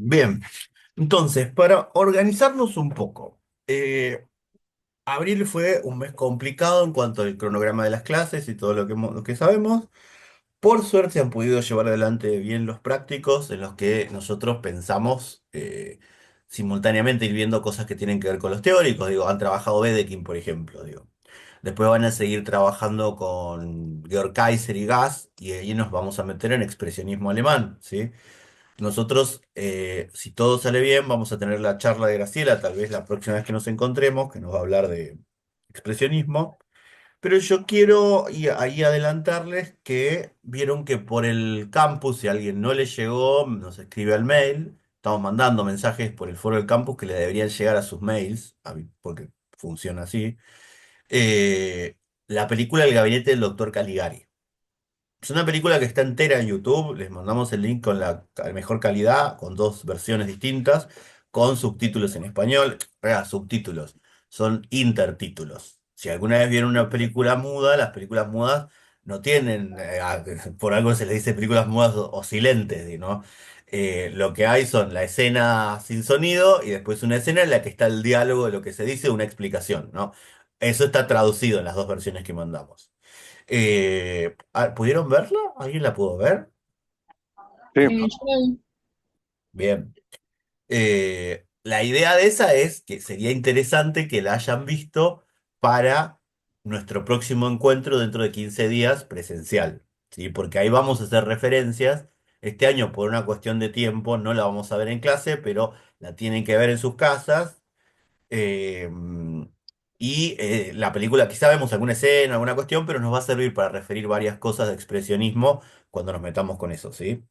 Bien, entonces, para organizarnos un poco, abril fue un mes complicado en cuanto al cronograma de las clases y todo lo que sabemos. Por suerte se han podido llevar adelante bien los prácticos en los que nosotros pensamos simultáneamente ir viendo cosas que tienen que ver con los teóricos. Digo, han trabajado Wedekind, por ejemplo, digo. Después van a seguir trabajando con Georg Kaiser y Gass y ahí nos vamos a meter en expresionismo alemán, ¿sí? Nosotros, si todo sale bien, vamos a tener la charla de Graciela, tal vez la próxima vez que nos encontremos, que nos va a hablar de expresionismo. Pero yo quiero ahí adelantarles que vieron que por el campus, si a alguien no le llegó, nos escribe al mail. Estamos mandando mensajes por el foro del campus que le deberían llegar a sus mails, porque funciona así. Eh, la película El gabinete del doctor Caligari. Es una película que está entera en YouTube. Les mandamos el link con la mejor calidad, con dos versiones distintas, con subtítulos en español. Subtítulos, son intertítulos. Si alguna vez vieron una película muda, las películas mudas no tienen, por algo se les dice películas mudas o silentes, ¿no? Lo que hay son la escena sin sonido y después una escena en la que está el diálogo de lo que se dice, una explicación, ¿no? Eso está traducido en las dos versiones que mandamos. ¿Pudieron verla? ¿Alguien la pudo ver? Sí, Yo la vi. Bien. La idea de esa es que sería interesante que la hayan visto para nuestro próximo encuentro dentro de 15 días presencial, ¿sí? Porque ahí vamos a hacer referencias. Este año, por una cuestión de tiempo, no la vamos a ver en clase, pero la tienen que ver en sus casas. Eh, la película, quizá vemos alguna escena, alguna cuestión, pero nos va a servir para referir varias cosas de expresionismo cuando nos metamos con eso, ¿sí?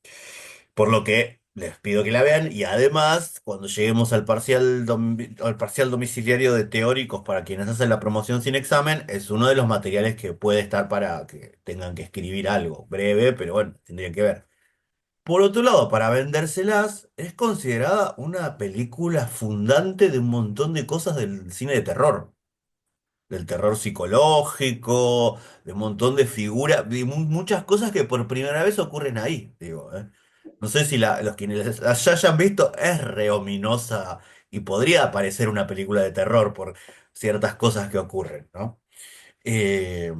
Por lo que les pido que la vean y además, cuando lleguemos al parcial domiciliario de teóricos para quienes hacen la promoción sin examen, es uno de los materiales que puede estar para que tengan que escribir algo breve, pero bueno, tendrían que ver. Por otro lado, para vendérselas, es considerada una película fundante de un montón de cosas del cine de terror, del terror psicológico, de un montón de figuras, de muchas cosas que por primera vez ocurren ahí, digo, ¿eh? No sé si los quienes la hayan visto es re ominosa y podría parecer una película de terror por ciertas cosas que ocurren, ¿no? Eh,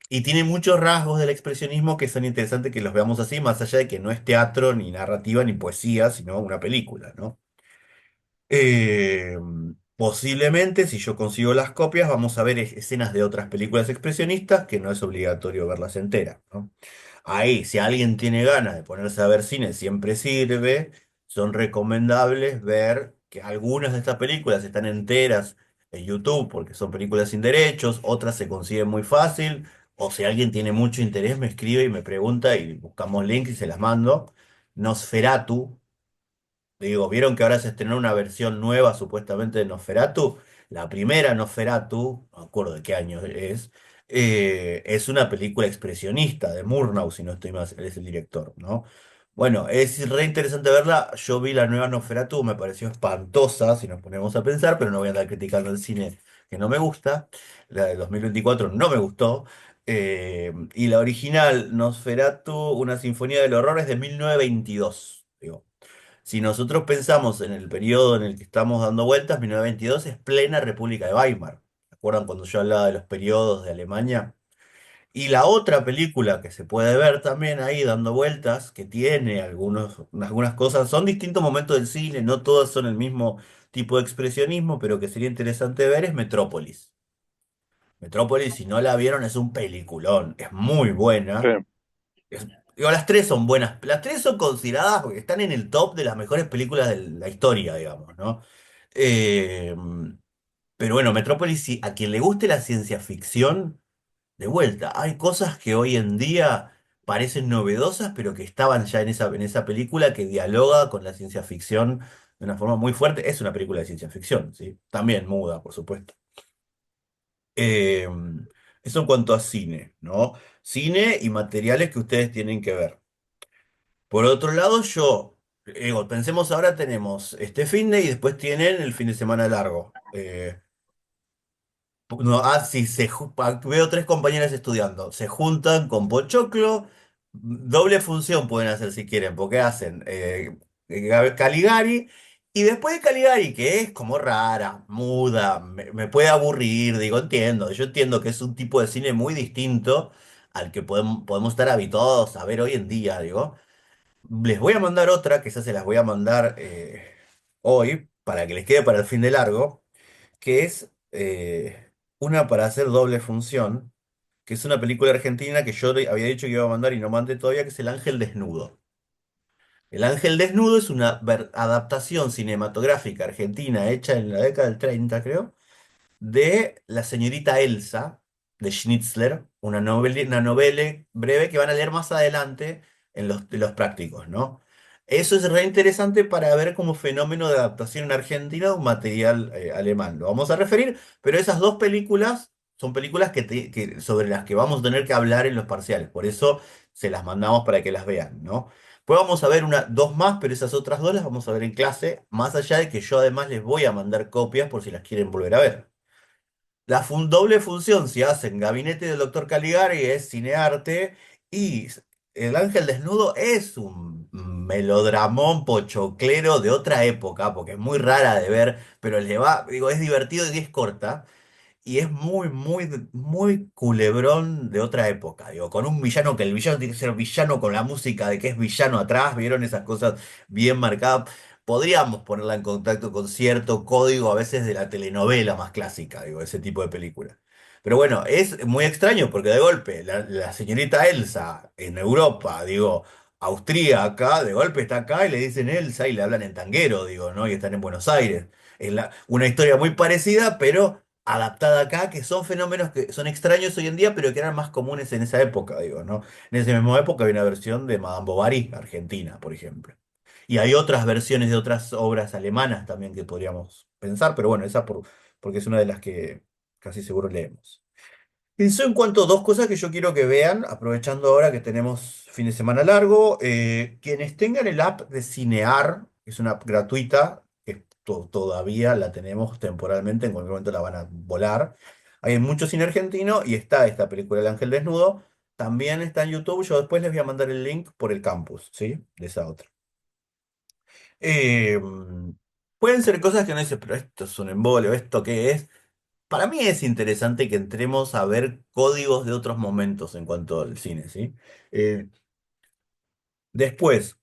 y tiene muchos rasgos del expresionismo que son interesantes que los veamos así, más allá de que no es teatro, ni narrativa, ni poesía, sino una película, ¿no? Eh, Posiblemente, si yo consigo las copias, vamos a ver escenas de otras películas expresionistas que no es obligatorio verlas enteras, ¿no? Ahí, si alguien tiene ganas de ponerse a ver cine, siempre sirve. Son recomendables ver que algunas de estas películas están enteras en YouTube porque son películas sin derechos, otras se consiguen muy fácil, o si alguien tiene mucho interés, me escribe y me pregunta y buscamos links y se las mando. Nosferatu. Digo, ¿vieron que ahora se estrenó una versión nueva supuestamente de Nosferatu? La primera Nosferatu, no me acuerdo de qué año es una película expresionista de Murnau, si no estoy mal, él es el director, ¿no? Bueno, es re interesante verla. Yo vi la nueva Nosferatu, me pareció espantosa, si nos ponemos a pensar, pero no voy a andar criticando el cine que no me gusta. La de 2024 no me gustó. Y la original, Nosferatu, una sinfonía del horror, es de 1922. Digo. Si nosotros pensamos en el periodo en el que estamos dando vueltas, 1922 es plena República de Weimar. ¿Se acuerdan cuando yo hablaba de los periodos de Alemania? Y la otra película que se puede ver también ahí dando vueltas, que tiene algunas cosas, son distintos momentos del cine, no todas son el mismo tipo de expresionismo, pero que sería interesante ver, es Metrópolis. Metrópolis, si no la vieron, es un peliculón, es muy sí. buena. Digo, las tres son buenas. Las tres son consideradas porque están en el top de las mejores películas de la historia, digamos, ¿no? Eh, pero bueno, Metrópolis, a quien le guste la ciencia ficción, de vuelta, hay cosas que hoy en día parecen novedosas, pero que estaban ya en esa película que dialoga con la ciencia ficción de una forma muy fuerte. Es una película de ciencia ficción, ¿sí? También muda, por supuesto. Eh, Eso en cuanto a cine, ¿no? Cine y materiales que ustedes tienen que ver. Por otro lado, digo, pensemos ahora tenemos este fin de y después tienen el fin de semana largo. No, sí, veo tres compañeras estudiando. Se juntan con Pochoclo, doble función pueden hacer si quieren, porque hacen Caligari. Y después de Caligari, que es como rara, muda, me puede aburrir, digo, entiendo. Yo entiendo que es un tipo de cine muy distinto al que podemos estar habituados a ver hoy en día, digo. Les voy a mandar otra, que esas se las voy a mandar hoy, para que les quede para el fin de largo, que es una para hacer doble función, que es una película argentina que yo había dicho que iba a mandar y no mandé todavía, que es El Ángel Desnudo. El Ángel Desnudo es una adaptación cinematográfica argentina hecha en la década del 30, creo, de La señorita Elsa, de Schnitzler, una novela breve que van a leer más adelante de los prácticos, ¿no? Eso es re interesante para ver como fenómeno de adaptación en Argentina de un material alemán. Lo vamos a referir, pero esas dos películas son películas sobre las que vamos a tener que hablar en los parciales. Por eso se las mandamos para que las vean, ¿no? Pues vamos a ver dos más, pero esas otras dos las vamos a ver en clase, más allá de que yo además les voy a mandar copias por si las quieren volver a ver. La doble función se hace en Gabinete del Doctor Caligari, es cinearte, y El Ángel Desnudo es un melodramón pochoclero de otra época, porque es muy rara de ver, pero le va, digo, es divertido y es corta. Y es muy, muy, muy culebrón de otra época, digo, con un villano que el villano tiene que ser villano con la música de que es villano atrás, ¿vieron esas cosas bien marcadas? Podríamos ponerla en contacto con cierto código a veces de la telenovela más clásica, digo, ese tipo de película. Pero bueno, es muy extraño porque de golpe la señorita Elsa en Europa, digo, austríaca, de golpe está acá y le dicen Elsa y le hablan en tanguero, digo, ¿no? Y están en Buenos Aires. Es una historia muy parecida, pero adaptada acá, que son fenómenos que son extraños hoy en día, pero que eran más comunes en esa época, digo, ¿no? En esa misma época había una versión de Madame Bovary, Argentina, por ejemplo. Y hay otras versiones de otras obras alemanas también que podríamos pensar, pero bueno, porque es una de las que casi seguro leemos. Eso en cuanto a dos cosas que yo quiero que vean, aprovechando ahora que tenemos fin de semana largo. Quienes tengan el app de Cinear, que es una app gratuita, que todavía la tenemos temporalmente, en cualquier momento la van a volar. Hay mucho cine argentino y está esta película El Ángel Desnudo. También está en YouTube. Yo después les voy a mandar el link por el campus, ¿sí? De esa otra. Eh, Pueden ser cosas que no dice, pero esto es un embole, o esto qué es. Para mí es interesante que entremos a ver códigos de otros momentos en cuanto al cine, ¿sí? Eh, Después,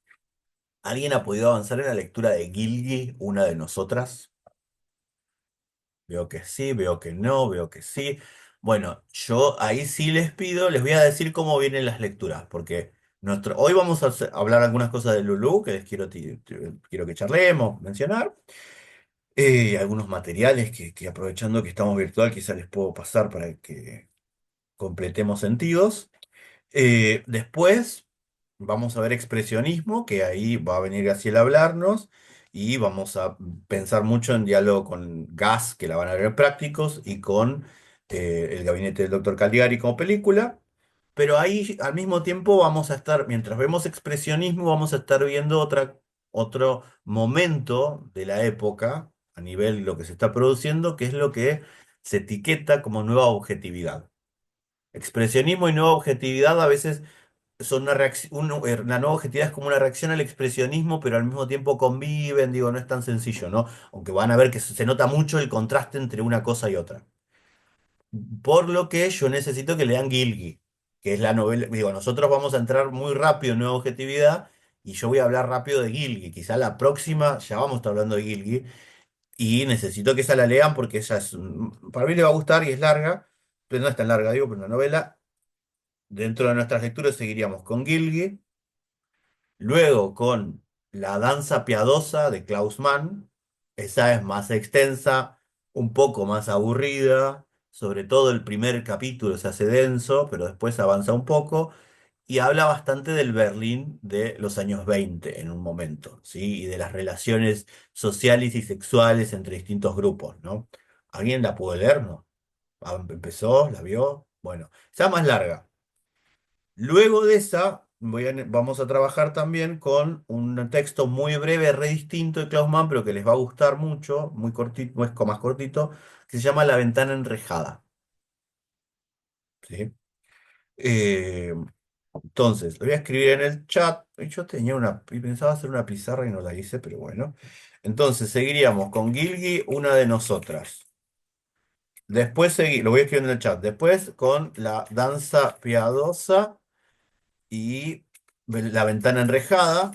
¿alguien ha podido avanzar en la lectura de Gilgi, una de nosotras? Veo que sí, veo que no, veo que sí. Bueno, yo ahí sí les pido, les voy a decir cómo vienen las lecturas, porque hoy vamos a hablar algunas cosas de Lulú que les quiero que charlemos, mencionar. Algunos materiales que aprovechando que estamos virtual, quizá les puedo pasar para que completemos sentidos. Después vamos a ver expresionismo, que ahí va a venir Graciela a hablarnos, y vamos a pensar mucho en diálogo con Gas, que la van a ver prácticos, y con el gabinete del doctor Caligari como película. Pero ahí al mismo tiempo vamos a estar, mientras vemos expresionismo, vamos a estar viendo otro momento de la época, a nivel de lo que se está produciendo, que es lo que se etiqueta como nueva objetividad. Expresionismo y nueva objetividad a veces son una reacción, la nueva objetividad es como una reacción al expresionismo, pero al mismo tiempo conviven, digo, no es tan sencillo, ¿no? Aunque van a ver que se nota mucho el contraste entre una cosa y otra. Por lo que yo necesito que lean Gilgi, que es la novela, digo, nosotros vamos a entrar muy rápido en nueva objetividad y yo voy a hablar rápido de Gilgi, quizá la próxima ya vamos a estar hablando de Gilgi y necesito que esa la lean porque ella para mí le va a gustar y es larga, pero no es tan larga, digo, pero una novela. Dentro de nuestras lecturas seguiríamos con Gilgi, luego con La danza piadosa de Klaus Mann. Esa es más extensa, un poco más aburrida, sobre todo el primer capítulo se hace denso, pero después avanza un poco y habla bastante del Berlín de los años 20 en un momento, ¿sí? Y de las relaciones sociales y sexuales entre distintos grupos, ¿no? ¿Alguien la pudo leer? ¿No? ¿Empezó? ¿La vio? Bueno, está más larga. Luego de esa, vamos a trabajar también con un texto muy breve, re distinto de Klaus Mann, pero que les va a gustar mucho, muy cortito, es como más cortito, que se llama La ventana enrejada. ¿Sí? Entonces, lo voy a escribir en el chat. Y yo tenía y pensaba hacer una pizarra y no la hice, pero bueno. Entonces, seguiríamos con Gilgi, una de nosotras. Después lo voy a escribir en el chat. Después con la danza piadosa y la ventana enrejada.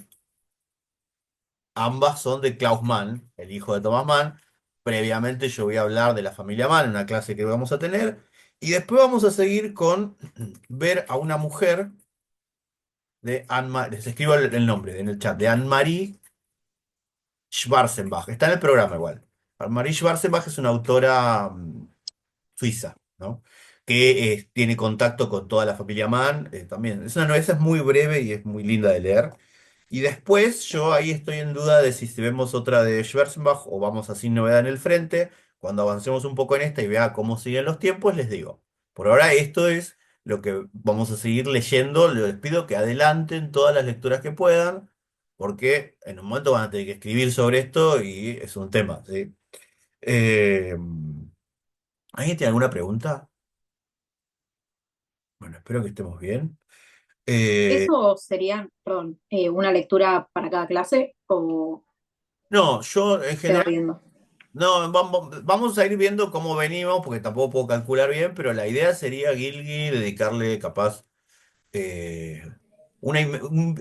Ambas son de Klaus Mann, el hijo de Thomas Mann. Previamente yo voy a hablar de la familia Mann en una clase que vamos a tener. Y después vamos a seguir con ver a una mujer de les escribo el nombre en el chat, de Anne-Marie Schwarzenbach. Está en el programa igual. Anne-Marie Schwarzenbach es una autora suiza, ¿no? Que tiene contacto con toda la familia Mann. También es una novela, es muy breve y es muy linda de leer. Y después yo ahí estoy en duda de si vemos otra de Schwarzenbach o vamos a Sin Novedad en el Frente. Cuando avancemos un poco en esta y vea cómo siguen los tiempos, les digo. Por ahora esto es lo que vamos a seguir leyendo. Les pido que adelanten todas las lecturas que puedan, porque en un momento van a tener que escribir sobre esto y es un tema, ¿sí? Eh, ¿Alguien tiene alguna pregunta? Bueno, espero que estemos bien. Eh, ¿Eso sería, perdón, una lectura para cada clase o no, yo en se va general, viendo? no, vamos a ir viendo cómo venimos, porque tampoco puedo calcular bien, pero la idea sería Gilgi dedicarle capaz eh, un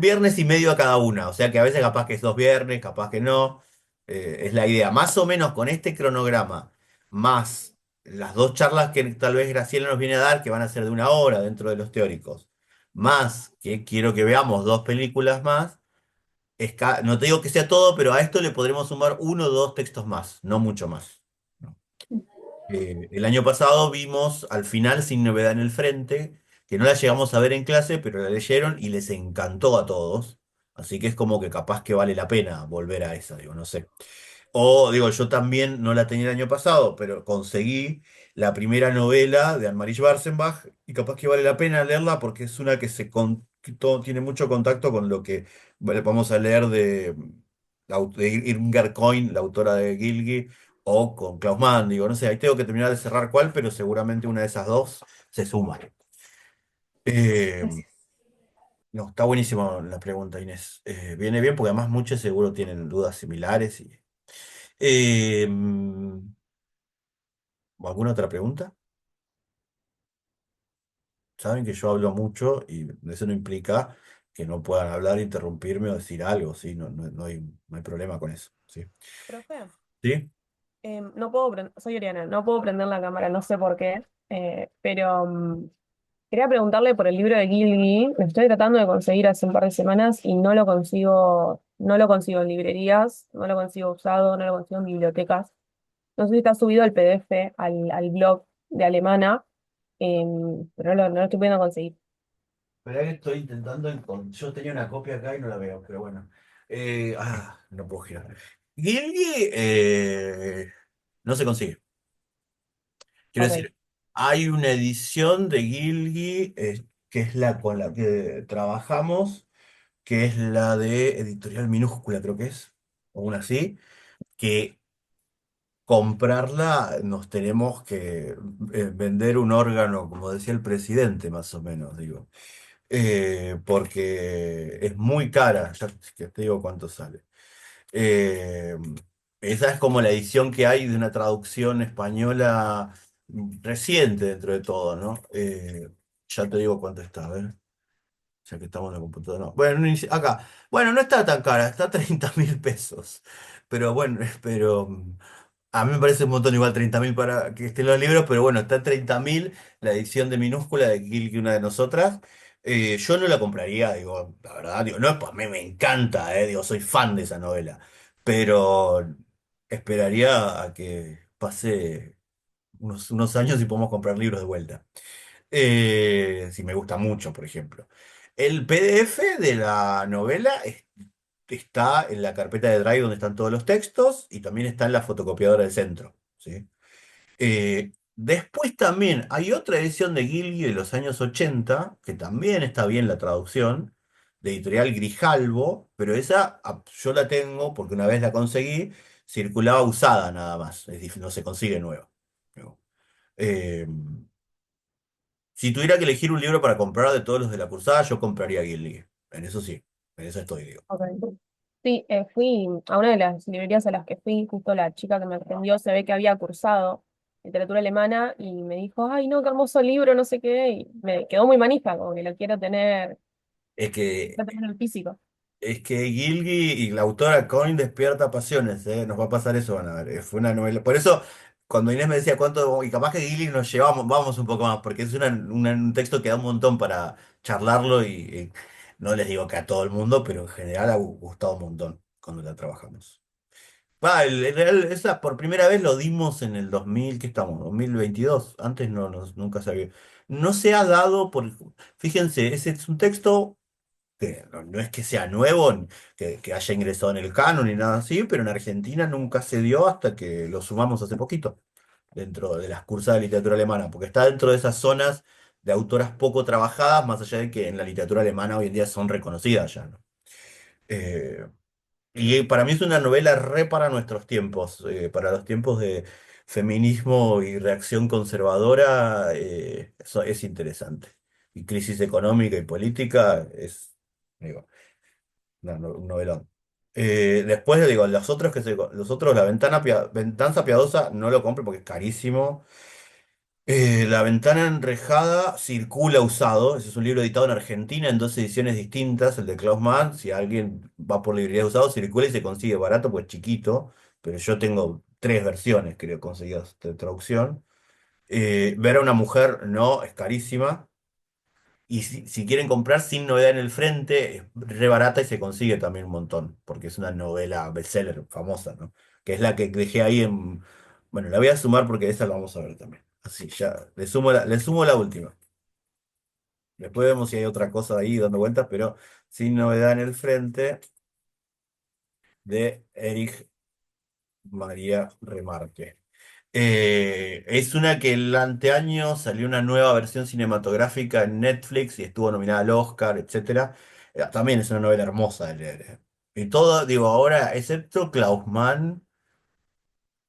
viernes y medio a cada una. O sea que a veces capaz que es 2 viernes, capaz que no. Es la idea. Más o menos con este cronograma, más las 2 charlas que tal vez Graciela nos viene a dar, que van a ser de 1 hora dentro de los teóricos, más que quiero que veamos 2 películas más. No te digo que sea todo, pero a esto le podremos sumar 1 o 2 textos más, no mucho más. ¿No? El año pasado vimos al final Sin Novedad en el Frente, que no la llegamos a ver en clase, pero la leyeron y les encantó a todos. Así que es como que capaz que vale la pena volver a esa, digo, no sé. O digo, yo también no la tenía el año pasado, pero conseguí la primera novela de Anne-Marie Schwarzenbach y capaz que vale la pena leerla porque es una que que tiene mucho contacto con lo que vamos a leer de Irmgard Coin, la autora de Gilgi, o con Klaus Mann. Digo, no sé, ahí tengo que terminar de cerrar cuál, pero seguramente una de esas dos se suma. Eh, Gracias. no, está buenísima la pregunta, Inés. Viene bien porque además muchos seguro tienen dudas similares. Eh, ¿Alguna otra pregunta? Saben que yo hablo mucho y eso no implica que no puedan hablar, interrumpirme o decir algo, ¿sí? No hay problema con eso, ¿sí? Profe, ¿Sí? no puedo soy Oriana, no puedo prender la cámara, no sé por qué, pero quería preguntarle por el libro de Gilgi. Lo estoy tratando de conseguir hace un par de semanas y no lo consigo en librerías, no lo consigo usado, no lo consigo en bibliotecas. No sé si está subido el PDF al blog de Alemana, pero no lo estoy pudiendo conseguir. Esperá que estoy intentando encontrar. Yo tenía una copia acá y no la veo, pero bueno. No puedo girar. Gilgi no se consigue. Quiero Ok, decir, hay una edición de Gilgi que es la con la que trabajamos, que es la de Editorial Minúscula, creo que es, o una así, que comprarla nos tenemos que vender un órgano, como decía el presidente, más o menos, digo. Porque es muy cara, ya que te digo cuánto sale. Eh, Esa es como la edición que hay de una traducción española reciente dentro de todo, ¿no? Ya te digo cuánto está, a ver, ya que estamos en la computadora. No. Bueno, acá. Bueno, no está tan cara, está 30.000 pesos. Pero bueno, pero a mí me parece un montón igual 30.000 para que estén los libros, pero bueno, está 30.000 la edición de minúscula de Gil que una de nosotras. Yo no la compraría, digo, la verdad, digo, no, pues a mí me encanta, digo, soy fan de esa novela, pero esperaría a que pase unos años y podamos comprar libros de vuelta. Si me gusta mucho, por ejemplo. El PDF de la novela está en la carpeta de Drive donde están todos los textos y también está en la fotocopiadora del centro, ¿sí? Después también hay otra edición de Gilgi de los años 80 que también está bien la traducción, de editorial Grijalbo, pero esa yo la tengo porque una vez la conseguí, circulaba usada nada más, no se consigue nueva. ¿No? Eh, Si tuviera que elegir un libro para comprar de todos los de la cursada, yo compraría Gilly. En eso sí, en eso estoy, digo. Ok. Sí, fui a una de las librerías a las que fui, justo la chica que me atendió se ve que había cursado literatura alemana y me dijo, ay, no, qué hermoso libro, no sé qué, y me quedó muy manija, como que lo Es que quiero tener el físico. Es que Gilgi y la autora Coin despierta pasiones, ¿eh? Nos va a pasar eso, van a ver. Fue una novela. Por eso, cuando Inés me decía cuánto, y capaz que Gilgi nos llevamos, vamos un poco más, porque es un texto que da un montón para charlarlo y no les digo que a todo el mundo, pero en general ha gustado un montón cuando la trabajamos. En real, esa por primera vez lo dimos en el 2000, ¿qué estamos? 2022. Antes nunca se había. No se ha dado por. Fíjense, ese es un texto que no es que sea nuevo, que haya ingresado en el canon ni nada así, pero en Argentina nunca se dio hasta que lo sumamos hace poquito, dentro de las cursas de literatura alemana, porque está dentro de esas zonas de autoras poco trabajadas, más allá de que en la literatura alemana hoy en día son reconocidas ya, ¿no? Eh, y para mí es una novela re para nuestros tiempos, para los tiempos de feminismo y reacción conservadora, eso es interesante. Y crisis económica y política es, digo, un novelón. Después, digo, los otros, Ventanza Piadosa, no lo compro porque es carísimo. La Ventana Enrejada circula usado. Ese es un libro editado en Argentina en dos ediciones distintas, el de Klaus Mann. Si alguien va por librería de usado, circula y se consigue barato, pues chiquito. Pero yo tengo tres versiones, creo, conseguidas de traducción. Ver a una mujer, no, es carísima. Y si quieren comprar sin novedad en el frente, es re barata y se consigue también un montón, porque es una novela bestseller famosa, ¿no? Que es la que dejé ahí en. Bueno, la voy a sumar porque esa la vamos a ver también. Así, ya, le sumo la última. Después vemos si hay otra cosa ahí dando vueltas, pero sin novedad en el frente de Erich María Remarque. Es una que el anteaño salió una nueva versión cinematográfica en Netflix y estuvo nominada al Oscar, etcétera. También es una novela hermosa de leer. Y todo, digo, ahora, excepto Klaus Mann,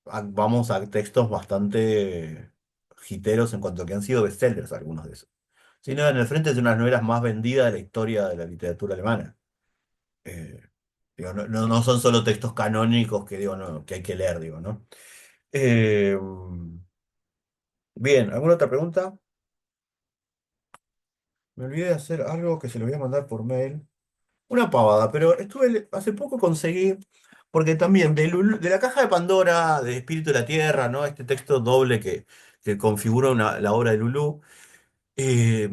vamos a textos bastante jiteros en cuanto a que han sido bestsellers algunos de esos. Si no, en el frente es de unas novelas más vendidas de la historia de la literatura alemana. Eh, digo, no son solo textos canónicos que digo, no, que hay que leer, digo, ¿no? Eh, Bien, ¿alguna otra pregunta? Me olvidé de hacer algo que se lo voy a mandar por mail. Una pavada, pero hace poco conseguí, porque también de la caja de Pandora, de Espíritu de la Tierra, ¿no? Este texto doble que configura la obra de Lulú, eh,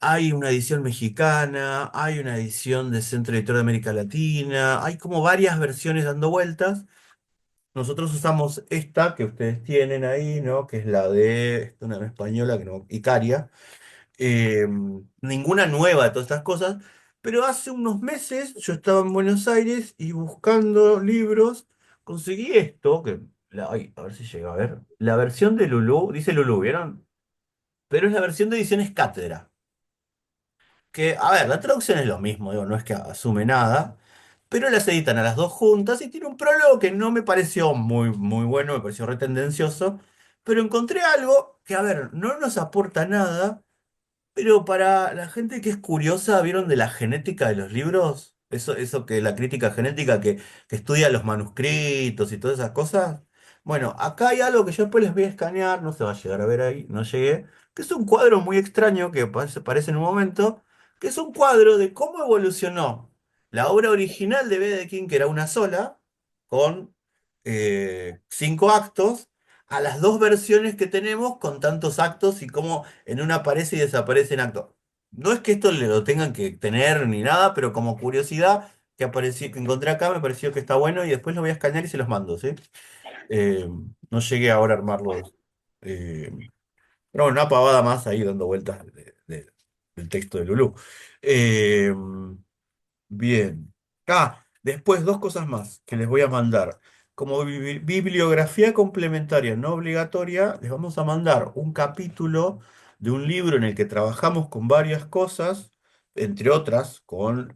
hay una edición mexicana, hay una edición de Centro Editor de América Latina, hay como varias versiones dando vueltas. Nosotros usamos esta que ustedes tienen ahí, ¿no? Que es la de una española, que no, Icaria. Ninguna nueva de todas estas cosas, pero hace unos meses yo estaba en Buenos Aires y buscando libros, conseguí esto, ay, a ver si llega a ver, la versión de Lulú, dice Lulú, ¿vieron? Pero es la versión de ediciones Cátedra, que, a ver, la traducción es lo mismo, digo, no es que asume nada, pero las editan a las dos juntas y tiene un prólogo que no me pareció muy, muy bueno, me pareció retendencioso, pero encontré algo que, a ver, no nos aporta nada. Pero para la gente que es curiosa, ¿vieron de la genética de los libros? Eso que la crítica genética que estudia los manuscritos y todas esas cosas. Bueno, acá hay algo que yo después les voy a escanear, no se va a llegar a ver ahí, no llegué, que es un cuadro muy extraño que parece en un momento, que es un cuadro de cómo evolucionó la obra original de Bedekin, que era una sola, con 5 actos, a las dos versiones que tenemos con tantos actos y cómo en una aparece y desaparece en acto. No es que esto le lo tengan que tener ni nada, pero como curiosidad que encontré acá me pareció que está bueno y después lo voy a escanear y se los mando, ¿sí? Eh, no llegué ahora a armarlos. Eh, pero bueno, una pavada más ahí dando vueltas del texto de Lulú. Eh, Bien. Después dos cosas más que les voy a mandar. Como bibliografía complementaria no obligatoria, les vamos a mandar un capítulo de un libro en el que trabajamos con varias cosas, entre otras con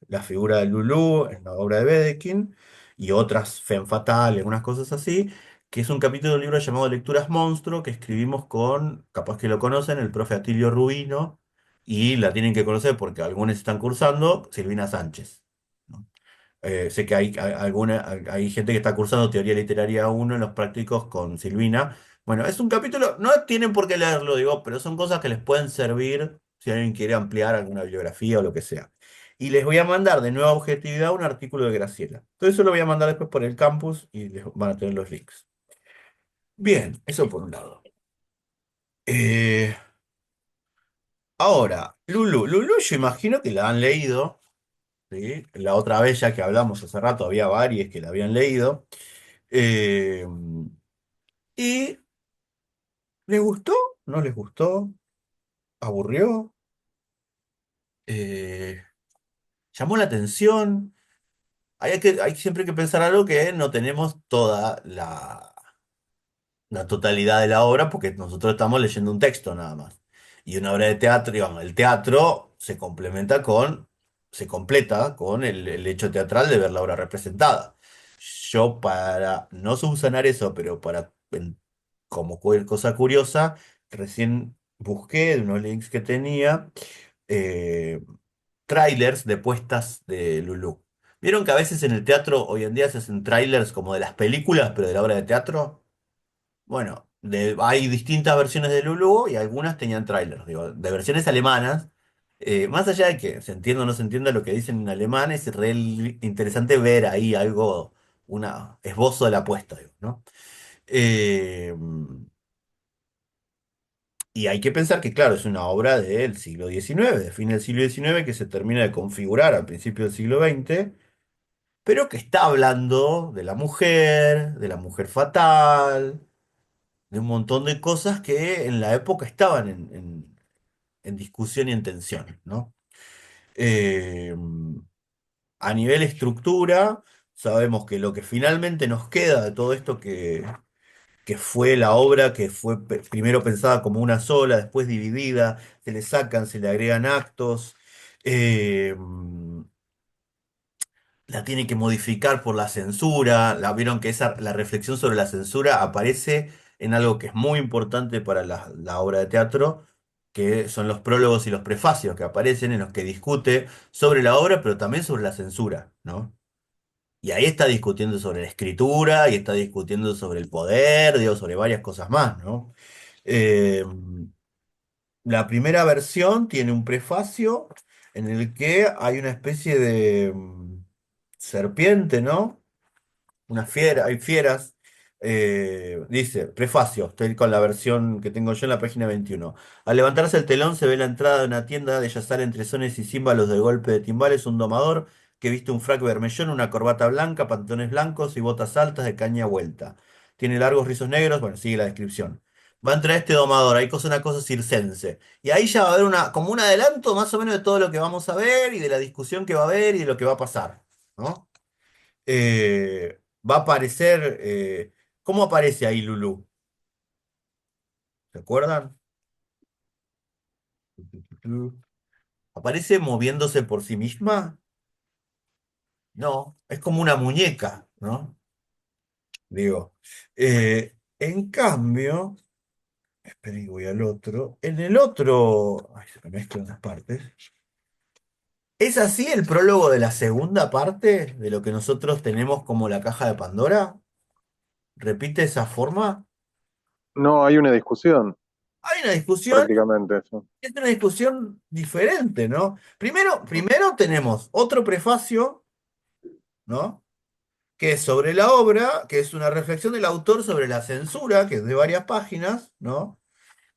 la figura de Lulú en la obra de Wedekind y otras Femme Fatale, algunas cosas así, que es un capítulo de un libro llamado Lecturas Monstruo, que escribimos con, capaz que lo conocen, el profe Atilio Rubino, y la tienen que conocer porque algunos están cursando, Silvina Sánchez. ¿No? Sé que hay gente que está cursando Teoría Literaria uno en los prácticos con Silvina. Bueno, es un capítulo, no tienen por qué leerlo, digo, pero son cosas que les pueden servir si alguien quiere ampliar alguna bibliografía o lo que sea. Y les voy a mandar de nueva objetividad un artículo de Graciela. Entonces eso lo voy a mandar después por el campus y les van a tener los links. Bien, eso por un lado. Eh, Ahora, Lulu, yo imagino que la han leído, ¿sí? La otra vez ya que hablamos hace rato había varias que la habían leído. Eh, ¿Y les gustó? ¿No les gustó? ¿Aburrió? Eh, ¿Llamó la atención? Hay siempre que pensar algo que no tenemos toda la totalidad de la obra porque nosotros estamos leyendo un texto nada más. Y una obra de teatro, digamos, el teatro se completa con el hecho teatral de ver la obra representada. Yo para no subsanar eso, pero como cosa curiosa, recién busqué de unos links que tenía eh, trailers de puestas de Lulú. ¿Vieron que a veces en el teatro hoy en día se hacen trailers como de las películas, pero de la obra de teatro? Bueno, hay distintas versiones de Lulu y algunas tenían trailers, digo, de versiones alemanas. Más allá de que se entienda o no se entienda lo que dicen en alemán, es re interesante ver ahí algo, una esbozo de la apuesta, digo, ¿no? Eh, y hay que pensar que, claro, es una obra del siglo XIX, de fin del siglo XIX, que se termina de configurar al principio del siglo XX, pero que está hablando de la mujer fatal, de un montón de cosas que en la época estaban en discusión y en tensión, ¿no? Eh, a nivel estructura, sabemos que lo que finalmente nos queda de todo esto que fue la obra, que fue primero pensada como una sola, después dividida, se le sacan, se le agregan actos. eh, la tiene que modificar por la censura. Vieron que la reflexión sobre la censura aparece en algo que es muy importante para la obra de teatro, que son los prólogos y los prefacios que aparecen en los que discute sobre la obra, pero también sobre la censura, ¿no? Y ahí está discutiendo sobre la escritura y está discutiendo sobre el poder, digo, sobre varias cosas más, ¿no? Eh, la primera versión tiene un prefacio en el que hay una especie de serpiente, ¿no? Una fiera, hay fieras. Dice, prefacio, estoy con la versión que tengo yo en la página 21. Al levantarse el telón se ve la entrada de una tienda de yazar entre sones y címbalos de golpe de timbales, un domador que viste un frac bermellón, una corbata blanca, pantalones blancos y botas altas de caña vuelta. Tiene largos rizos negros, bueno, sigue la descripción. Va a entrar este domador, hay una cosa circense. Y ahí ya va a haber como un adelanto más o menos de todo lo que vamos a ver y de la discusión que va a haber y de lo que va a pasar, ¿no? Va a aparecer. ¿Cómo aparece ahí Lulú? ¿Se acuerdan? ¿Aparece moviéndose por sí misma? No, es como una muñeca, ¿no? Digo. En cambio, espera y voy al otro. En el otro. Ay, se me mezclan las partes. ¿Es así el prólogo de la segunda parte de lo que nosotros tenemos como la caja de Pandora? ¿Repite esa forma? No, hay una discusión, Hay una discusión. prácticamente eso. Es una discusión diferente, ¿no? Primero tenemos otro prefacio, ¿no? Que es sobre la obra, que es una reflexión del autor sobre la censura, que es de varias páginas, ¿no?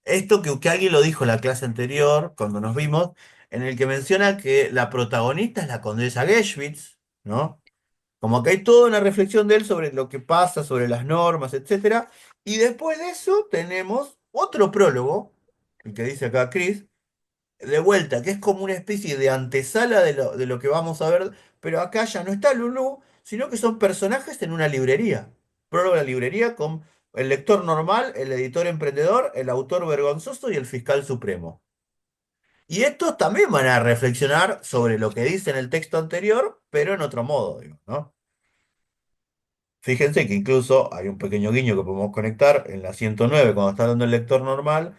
Esto que alguien lo dijo en la clase anterior, cuando nos vimos, en el que menciona que la protagonista es la condesa Geschwitz, ¿no? Como que hay toda una reflexión de él sobre lo que pasa, sobre las normas, etcétera. Y después de eso tenemos otro prólogo, el que dice acá Chris, de vuelta, que es como una especie de antesala de lo que vamos a ver, pero acá ya no está Lulú, sino que son personajes en una librería. Prólogo de la librería con el lector normal, el editor emprendedor, el autor vergonzoso y el fiscal supremo. Y estos también van a reflexionar sobre lo que dice en el texto anterior, pero en otro modo, digo, ¿no? Fíjense que incluso hay un pequeño guiño que podemos conectar en la 109 cuando está hablando el lector normal,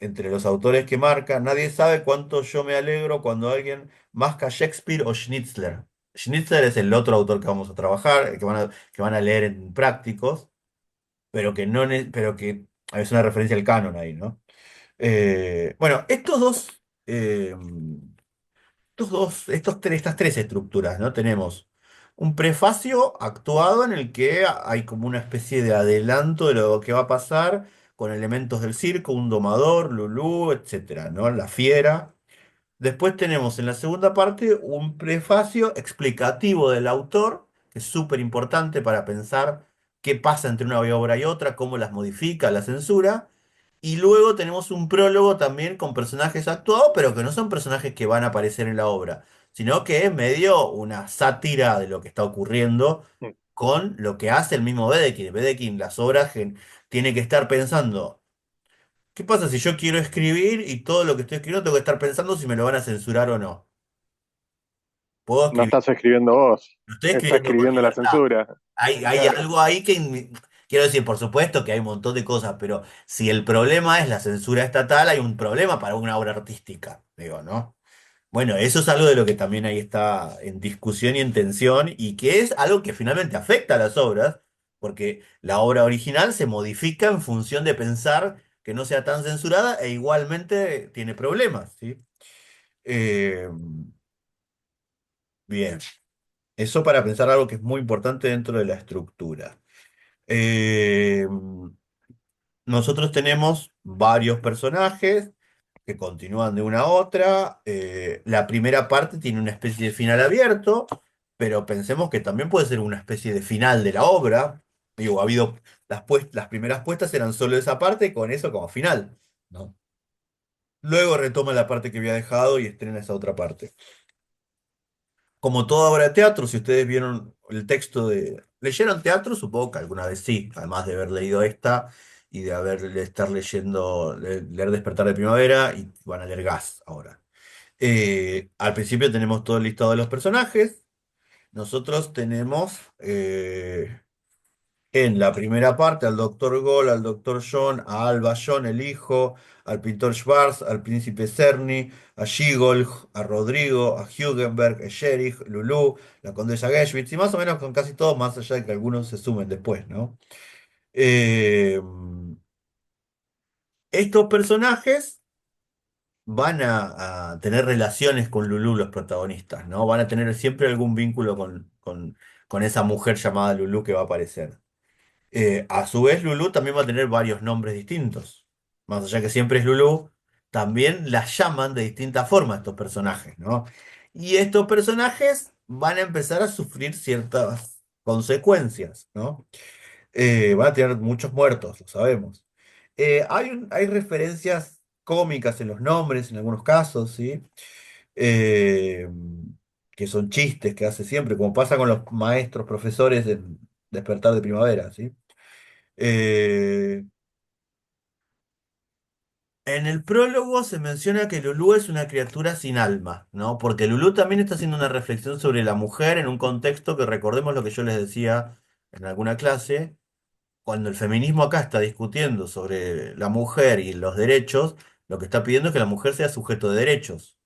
entre los autores que marca, nadie sabe cuánto yo me alegro cuando alguien masca Shakespeare o Schnitzler. Schnitzler es el otro autor que vamos a trabajar, que van a leer en prácticos, pero que no, pero que es una referencia al canon ahí, ¿no? Bueno, estas tres estructuras, ¿no? Tenemos un prefacio actuado en el que hay como una especie de adelanto de lo que va a pasar con elementos del circo, un domador, Lulú, etcétera, ¿no? La fiera. Después tenemos en la segunda parte un prefacio explicativo del autor, que es súper importante para pensar qué pasa entre una obra y otra, cómo las modifica, la censura. Y luego tenemos un prólogo también con personajes actuados, pero que no son personajes que van a aparecer en la obra, sino que es medio una sátira de lo que está ocurriendo Mm. con lo que hace el mismo Wedekind. Wedekind, las obras tiene que estar pensando. ¿Qué pasa si yo quiero escribir y todo lo que estoy escribiendo tengo que estar pensando si me lo van a censurar o no? Puedo No escribir, estás escribiendo vos, lo estoy está escribiendo con escribiendo la libertad. censura. Hay Claro, algo ahí quiero decir, por supuesto que hay un montón de cosas, pero si el problema es la censura estatal, hay un problema para una obra artística, digo, ¿no? Bueno, eso es algo de lo que también ahí está en discusión y en tensión, y que es algo que finalmente afecta a las obras, porque la obra original se modifica en función de pensar que no sea tan censurada e igualmente tiene problemas, ¿sí? Eh, bien, eso para pensar algo que es muy importante dentro de la estructura. Eh, Nosotros tenemos varios personajes que continúan de una a otra. La primera parte tiene una especie de final abierto, pero pensemos que también puede ser una especie de final de la obra. Digo, ha habido las primeras puestas eran solo esa parte, con eso como final, ¿no? Luego retoma la parte que había dejado y estrena esa otra parte. Como toda obra de teatro, si ustedes vieron el texto de... ¿Leyeron teatro? Supongo que alguna vez sí, además de haber leído esta y de estar leyendo, leer Despertar de Primavera y van a leer Gas ahora. Al principio tenemos todo el listado de los personajes. Nosotros tenemos en la primera parte al doctor Gol, al doctor John, a Alba John, el hijo, al pintor Schwarz, al príncipe Cerny, a Gigol, a Rodrigo, a Hugenberg, a Sherich, Lulú, la condesa Geschwitz, y más o menos con casi todos, más allá de que algunos se sumen después, ¿no? Eh, Estos personajes van a tener relaciones con Lulú, los protagonistas, ¿no? Van a tener siempre algún vínculo con esa mujer llamada Lulú que va a aparecer. A su vez, Lulú también va a tener varios nombres distintos. Más allá que siempre es Lulú, también la llaman de distintas formas estos personajes, ¿no? Y estos personajes van a empezar a sufrir ciertas consecuencias, ¿no? Van a tener muchos muertos, lo sabemos. Hay referencias cómicas en los nombres, en algunos casos, ¿sí? Eh, que son chistes que hace siempre, como pasa con los maestros, profesores en Despertar de Primavera, ¿sí? Eh, en el prólogo se menciona que Lulú es una criatura sin alma, ¿no? Porque Lulú también está haciendo una reflexión sobre la mujer en un contexto que recordemos lo que yo les decía en alguna clase, cuando el feminismo acá está discutiendo sobre la mujer y los derechos, lo que está pidiendo es que la mujer sea sujeto de derechos,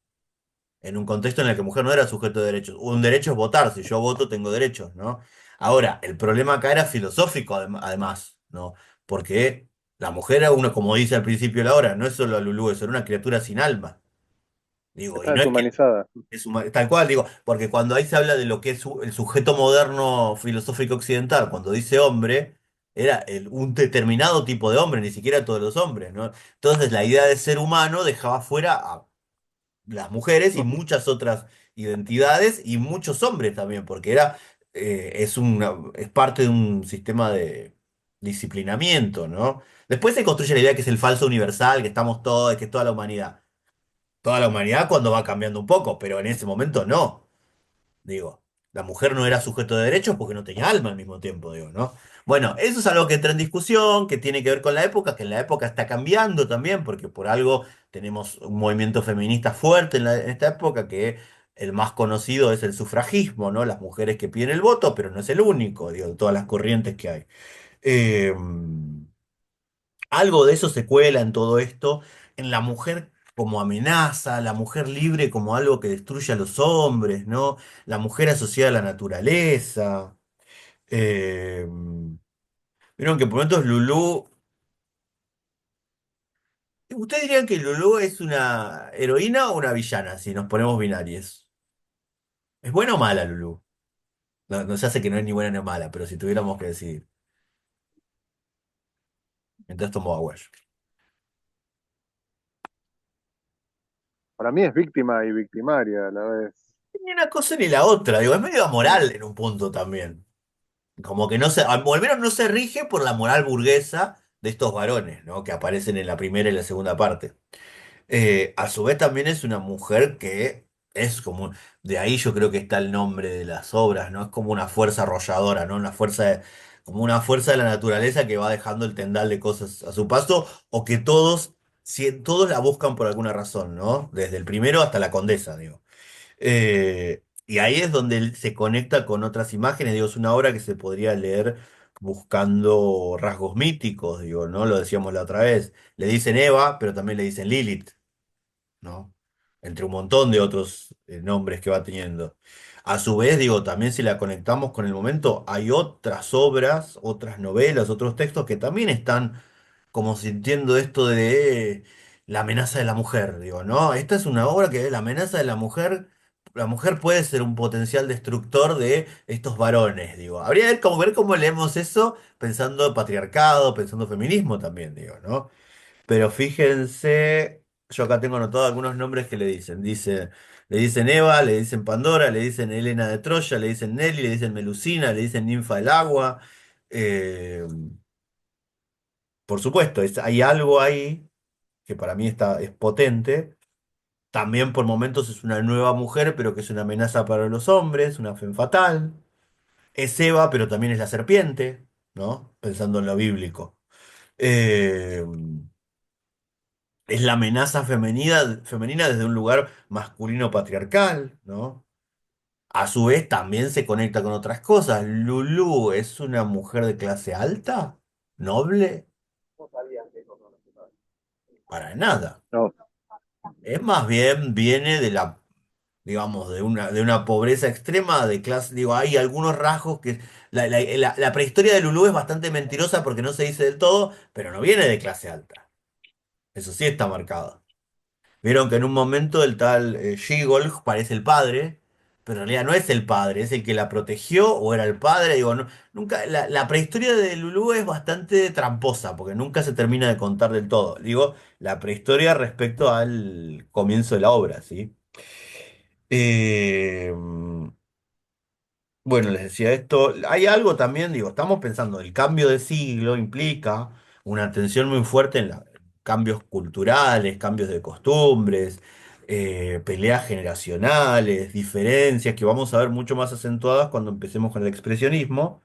en un contexto en el que la mujer no era sujeto de derechos. Un derecho es votar, si yo voto tengo derechos, ¿no? Ahora, el problema acá era filosófico además, ¿no? Porque la mujer era una, como dice al principio de la hora, no es solo Lulú, es una criatura sin alma. Digo, y está no es que deshumanizada. tal cual, digo, porque cuando ahí se habla de lo que es el sujeto moderno filosófico occidental, cuando dice hombre, era un determinado tipo de hombre, ni siquiera todos los hombres, ¿no? Entonces la idea de ser humano dejaba fuera a las mujeres y Ujú. muchas otras identidades y muchos hombres también, porque es parte de un sistema de disciplinamiento, ¿no? Después se construye la idea que es el falso universal, que estamos todos, que es toda la humanidad. Toda la humanidad cuando va cambiando un poco, pero en ese momento no. Digo, la mujer no era sujeto de derechos porque no tenía alma al mismo tiempo, digo, ¿no? Bueno, eso es algo que entra en discusión, que tiene que ver con la época, que en la época está cambiando también, porque por algo tenemos un movimiento feminista fuerte en esta época que el más conocido es el sufragismo, ¿no? Las mujeres que piden el voto, pero no es el único, digo, de todas las corrientes que hay. Eh, Algo de eso se cuela en todo esto, en la mujer como amenaza, la mujer libre como algo que destruye a los hombres, ¿no? La mujer asociada a la naturaleza. Eh, Vieron que por momentos Lulú. ¿Ustedes dirían que Lulú es una heroína o una villana si nos ponemos binarios? ¿Es buena o mala Lulú? No, no se hace que no es ni buena ni mala, pero si tuviéramos que decidir. Entonces tomo agua. Para mí es víctima y victimaria a la vez. Ni una cosa ni la otra, digo, es medio amoral en un punto también. Como que no se, al menos no se rige por la moral burguesa de estos varones, ¿no? Que aparecen en la primera y la segunda parte. A su vez también es una mujer que es como, de ahí yo creo que está el nombre de las obras, ¿no? Es como una fuerza arrolladora, ¿no? Como una fuerza de la naturaleza que va dejando el tendal de cosas a su paso, o que todos, si, todos la buscan por alguna razón, ¿no? Desde el primero hasta la condesa, digo. Y ahí es donde él se conecta con otras imágenes, digo, es una obra que se podría leer buscando rasgos míticos, digo, ¿no? Lo decíamos la otra vez. Le dicen Eva, pero también le dicen Lilith, ¿no? Entre un montón de otros nombres que va teniendo. A su vez, digo, también si la conectamos con el momento, hay otras obras, otras novelas, otros textos que también están como sintiendo esto de la amenaza de la mujer, digo, ¿no? Esta es una obra que es la amenaza de la mujer puede ser un potencial destructor de estos varones, digo. Habría que ver cómo leemos eso pensando patriarcado, pensando feminismo también, digo, ¿no? Pero fíjense, yo acá tengo anotado algunos nombres que le dicen. Le dicen Eva, le dicen Pandora, le dicen Helena de Troya, le dicen Nelly, le dicen Melusina, le dicen Ninfa del Agua. Eh, por supuesto, hay algo ahí que para mí es potente. También por momentos es una nueva mujer, pero que es una amenaza para los hombres, una femme fatal. Es Eva, pero también es la serpiente, ¿no? Pensando en lo bíblico. Eh, es la amenaza femenina desde un lugar masculino patriarcal, ¿no? A su vez también se conecta con otras cosas. Lulú es una mujer de clase alta, noble, para nada. No, Es más bien viene de la, digamos, de una pobreza extrema de clase. Digo, hay algunos rasgos que la prehistoria de Lulú es bastante mentirosa porque no se dice del todo, pero no viene de clase alta. Eso sí está marcado. Vieron que en un momento el tal Shigol parece el padre, pero en realidad no es el padre, es el que la protegió o era el padre. Digo, nunca, la prehistoria de Lulú es bastante tramposa porque nunca se termina de contar del todo. Digo, la prehistoria respecto al comienzo de la obra, ¿sí? Eh, bueno, les decía esto. Hay algo también, digo, estamos pensando, el cambio de siglo implica una tensión muy fuerte en cambios culturales, cambios de costumbres, peleas generacionales, diferencias que vamos a ver mucho más acentuadas cuando empecemos con el expresionismo,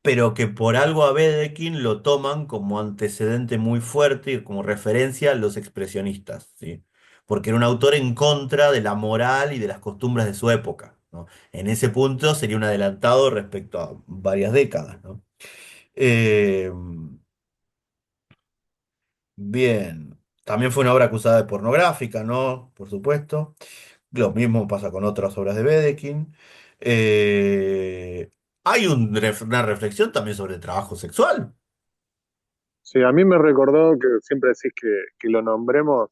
pero que por algo a Wedekind lo toman como antecedente muy fuerte y como referencia a los expresionistas, ¿sí? Porque era un autor en contra de la moral y de las costumbres de su época, ¿no? En ese punto sería un adelantado respecto a varias décadas, ¿no? Eh, Bien, también fue una obra acusada de pornográfica, ¿no? Por supuesto. Lo mismo pasa con otras obras de Wedekind. Eh, Hay una reflexión también sobre el trabajo sexual. sí, a mí me recordó que siempre decís que lo nombremos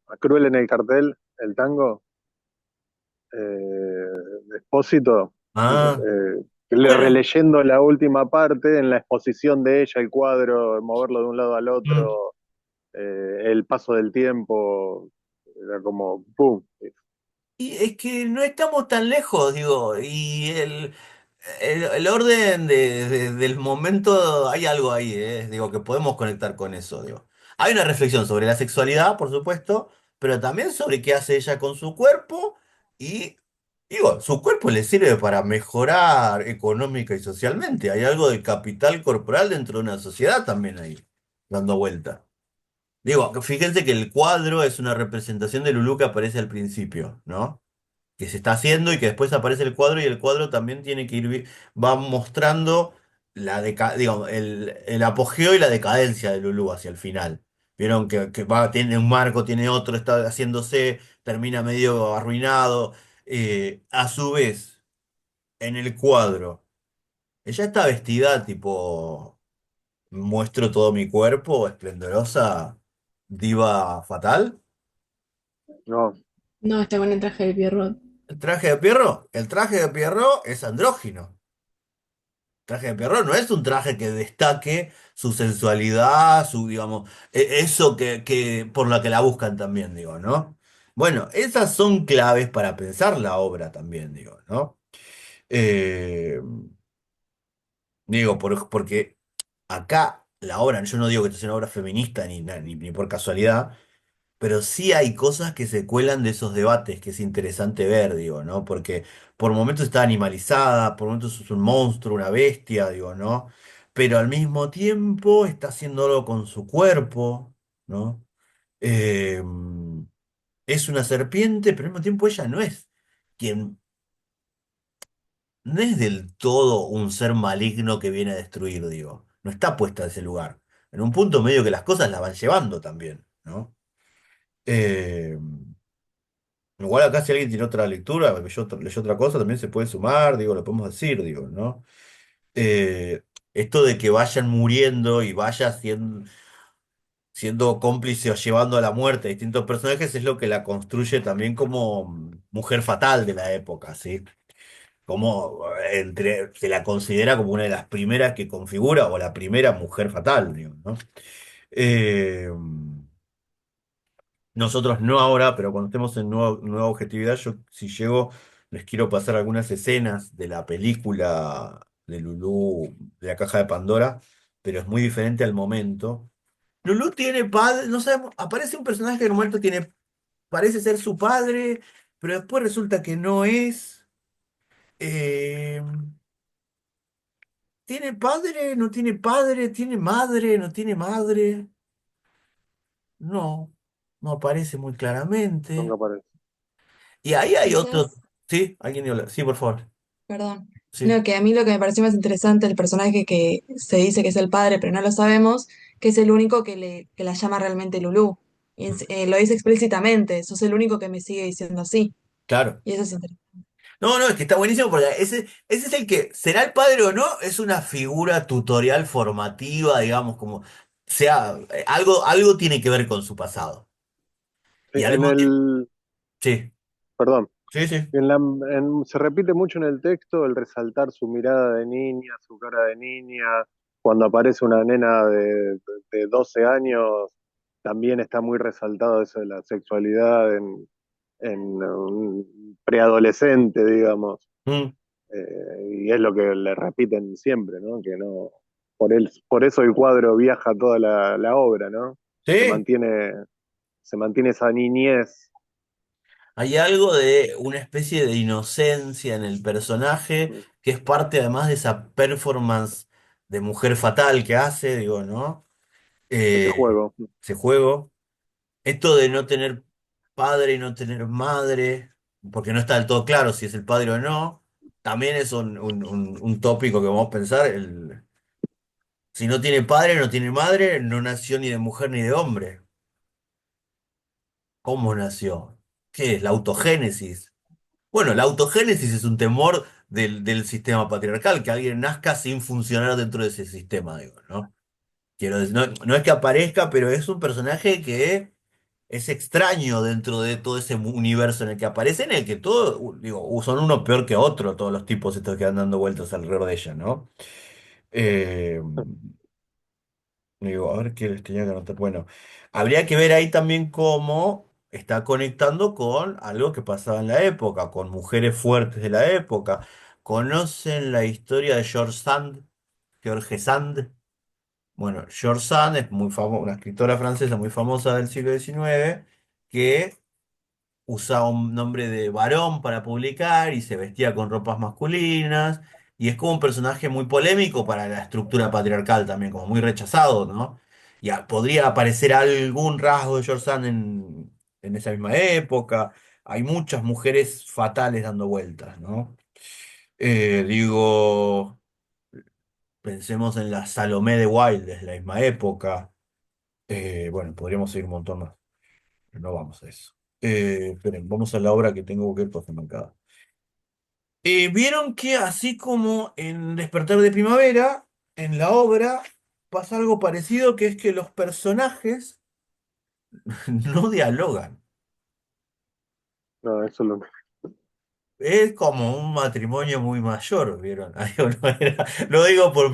a Cruel en el cartel, el tango, de Espósito, Ah, bueno. releyendo la última parte, en la exposición de ella, el cuadro, moverlo de un lado al Mm. otro, el paso del tiempo, era como, ¡pum! Y es que no estamos tan lejos, digo, y el orden del momento, hay algo ahí, digo, que podemos conectar con eso, digo. Hay una reflexión sobre la sexualidad, por supuesto, pero también sobre qué hace ella con su cuerpo y, digo, su cuerpo le sirve para mejorar económica y socialmente. Hay algo del capital corporal dentro de una sociedad también ahí, dando vuelta. Digo, fíjense que el cuadro es una representación de Lulú que aparece al principio, ¿no? Que se está haciendo y que después aparece el cuadro y el cuadro también tiene que ir, va mostrando digamos, el apogeo y la decadencia de Lulú hacia el final. Vieron que va, tiene un marco, tiene otro, está haciéndose, termina medio arruinado. A su vez, en el cuadro, ella está vestida tipo, muestro todo mi cuerpo, esplendorosa, diva fatal. No, No, está con el traje de Pierrot. El traje de Pierrot es andrógino. Traje de Pierrot no es un traje que destaque su sensualidad, su, digamos, eso que por la que la buscan también, digo, ¿no? Bueno, esas son claves para pensar la obra también, digo, ¿no? Eh, porque acá la obra, yo no digo que esta sea una obra feminista ni por casualidad, pero sí hay cosas que se cuelan de esos debates que es interesante ver, digo, ¿no? Porque por momentos está animalizada, por momentos es un monstruo, una bestia, digo, ¿no? Pero al mismo tiempo está haciendo algo con su cuerpo, ¿no? Eh, es una serpiente, pero al mismo tiempo ella quien, no es del todo un ser maligno que viene a destruir, digo. No está puesta en ese lugar. En un punto medio que las cosas la van llevando también, ¿no? Eh, Igual acá si alguien tiene otra lectura, leyó otra cosa, también se puede sumar, digo, lo podemos decir, digo, ¿no? Esto de que vayan muriendo y vaya siendo cómplice o llevando a la muerte a distintos personajes es lo que la construye también como mujer fatal de la época, ¿sí? Como se la considera como una de las primeras que configura, o la primera mujer fatal, digo, ¿no? Eh, Nosotros no ahora, pero cuando estemos en nueva objetividad, yo si llego, les quiero pasar algunas escenas de la película de Lulú, de la caja de Pandora, pero es muy diferente al momento. Lulú tiene padre, no sabemos, aparece un personaje que en un momento parece ser su padre, pero después resulta que no es. Eh, ¿Tiene padre? ¿No tiene padre? ¿Tiene madre? ¿No tiene madre? No, no aparece muy nunca claramente. aparece. Y ahí hay otro. Quizás, ¿Sí? ¿Alguien iba a hablar? Sí, por favor. perdón. Sí, No, que a mí lo que me pareció más interesante, el personaje que se dice que es el padre, pero no lo sabemos, que es el único que la llama realmente Lulú. Y lo dice explícitamente, sos el único que me sigue diciendo así. claro. Y eso es interesante. No, no, es que está buenísimo porque ese es el que, ¿será el padre o no? Es una figura tutorial formativa, digamos, como, sea, algo tiene que ver con su pasado. Sí, Y al mismo tiempo, sí, perdón, sí, sí, se repite mucho en el texto el resaltar su mirada de niña, su cara de niña. Cuando aparece una nena de 12 años, también está muy resaltado eso de la sexualidad en un preadolescente, digamos. mm, Y es lo que le repiten siempre, ¿no? Que no, por eso el cuadro viaja toda la obra, ¿no? Se sí. mantiene, se mantiene esa niñez. Hay algo de una especie de inocencia en el personaje que es parte además de esa performance de mujer fatal que hace, digo, ¿no? Ese Eh, juego. Ese juego. Esto de no tener padre y no tener madre, porque no está del todo claro si es el padre o no, también es un tópico que vamos a pensar. Si no tiene padre, no tiene madre, no nació ni de mujer ni de hombre. ¿Cómo nació? ¿Qué es? La autogénesis. Bueno, la autogénesis es un temor del sistema patriarcal, que alguien nazca sin funcionar dentro de ese sistema, digo, ¿no? Quiero decir, no, no es que aparezca, pero es un personaje que es extraño dentro de todo ese universo en el que aparece, en el que todos, digo, son uno peor que otro, todos los tipos estos que andan dando vueltas alrededor de ella, ¿no? Eh, Digo, a ver qué les tenía que anotar. Bueno, habría que ver ahí también cómo está conectando con algo que pasaba en la época, con mujeres fuertes de la época. ¿Conocen la historia de George Sand? George Sand. Bueno, George Sand es muy famosa, una escritora francesa muy famosa del siglo XIX, que usaba un nombre de varón para publicar y se vestía con ropas masculinas. Y es como un personaje muy polémico para la estructura patriarcal también, como muy rechazado, ¿no? podría aparecer algún rasgo de George Sand en esa misma época. Hay muchas mujeres fatales dando vueltas, ¿no? Digo, pensemos en la Salomé de Wilde, es la misma época. Bueno, podríamos seguir un montón más, pero no vamos a eso. Esperen, vamos a la obra que tengo que marcada. Vieron que así como en Despertar de Primavera, en la obra pasa algo parecido, que es que los personajes no dialogan. No, eso lo... Es como un matrimonio muy mayor, ¿vieron? Lo digo por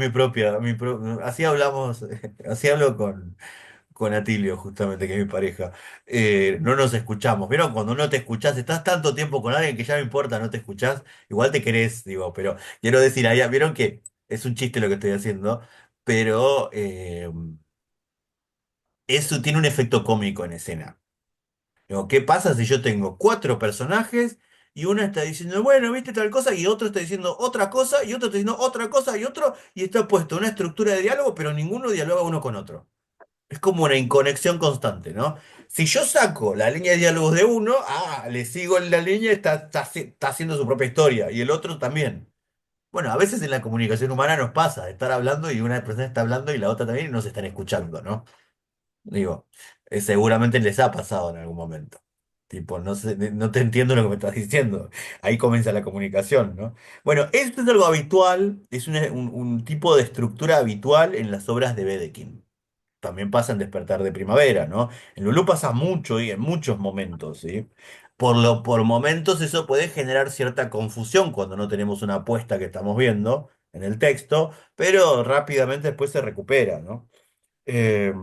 así hablamos, así hablo con Atilio, justamente, que es mi pareja. No nos escuchamos. ¿Vieron? Cuando no te escuchás, estás tanto tiempo con alguien que ya no importa, no te escuchás, igual te querés, digo, pero quiero decir, vieron que es un chiste lo que estoy haciendo, pero eso tiene un efecto cómico en escena. Digo, ¿qué pasa si yo tengo cuatro personajes y uno está diciendo, bueno, viste tal cosa, y otro está diciendo otra cosa, y otro está diciendo otra cosa, y otro, y está puesto una estructura de diálogo, pero ninguno dialoga uno con otro? Es como una inconexión constante, ¿no? Si yo saco la línea de diálogos de uno, le sigo en la línea, está haciendo su propia historia, y el otro también. Bueno, a veces en la comunicación humana nos pasa de estar hablando y una persona está hablando y la otra también y no se están escuchando, ¿no? Digo, seguramente les ha pasado en algún momento. Tipo, no sé, no te entiendo lo que me estás diciendo. Ahí comienza la comunicación, ¿no? Bueno, esto es algo habitual, es un tipo de estructura habitual en las obras de Wedekind. También pasa en Despertar de Primavera, ¿no? En Lulú pasa mucho y en muchos momentos, ¿sí? Por momentos eso puede generar cierta confusión cuando no tenemos una apuesta que estamos viendo en el texto, pero rápidamente después se recupera, ¿no? Eh,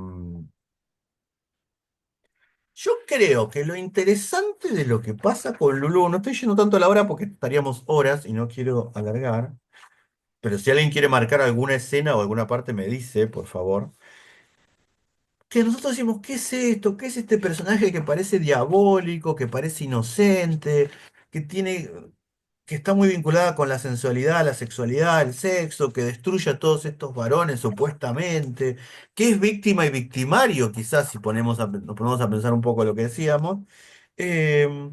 yo creo que lo interesante de lo que pasa con Lulú, no estoy yendo tanto a la hora porque estaríamos horas y no quiero alargar, pero si alguien quiere marcar alguna escena o alguna parte me dice, por favor. Que nosotros decimos, ¿qué es esto? ¿Qué es este personaje que parece diabólico, que parece inocente, que tiene, que está muy vinculada con la sensualidad, la sexualidad, el sexo, que destruye a todos estos varones supuestamente, que es víctima y victimario, quizás si nos ponemos a pensar un poco lo que decíamos? Eh,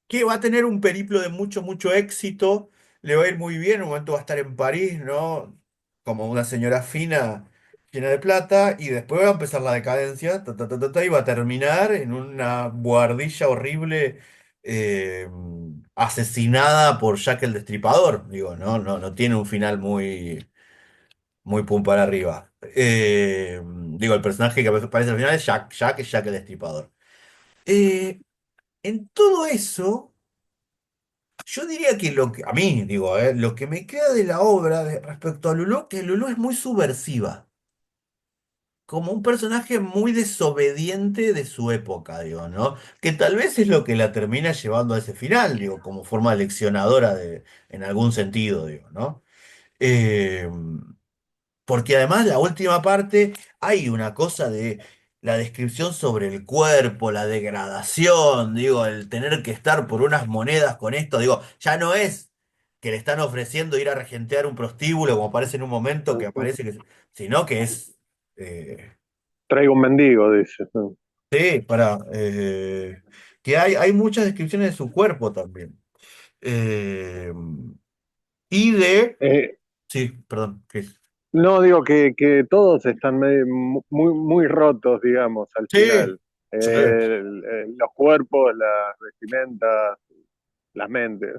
que va a tener un periplo de mucho, mucho éxito, le va a ir muy bien, en un momento va a estar en París, ¿no? Como una señora fina, llena de plata, y después va a empezar la decadencia, y va a terminar en una buhardilla horrible, eh, asesinada por Jack el Destripador. Digo, no tiene un final muy, muy pum para arriba. Digo, el personaje que aparece al final es Jack es Jack el Destripador. Eh, en todo eso. Yo diría que a mí, digo, lo que me queda de la obra respecto a Lulú, que Lulú es muy subversiva, como un personaje muy desobediente de su época, digo, ¿no? Que tal vez es lo que la termina llevando a ese final, digo, como forma leccionadora en algún sentido, digo, ¿no? Eh, Porque además la última parte hay una cosa de la descripción sobre el cuerpo, la degradación, digo, el tener que estar por unas monedas con esto, digo, ya no es que le están ofreciendo ir a regentear un prostíbulo como aparece en un momento que aparece, sino que es, eh, Traigo un mendigo, dice. sí, que hay muchas descripciones de su cuerpo también. Eh, y de, Eh, sí, perdón, Chris. no, digo que todos están muy, muy rotos, digamos, al Sí, final. sí. Los cuerpos, las vestimentas, las mentes.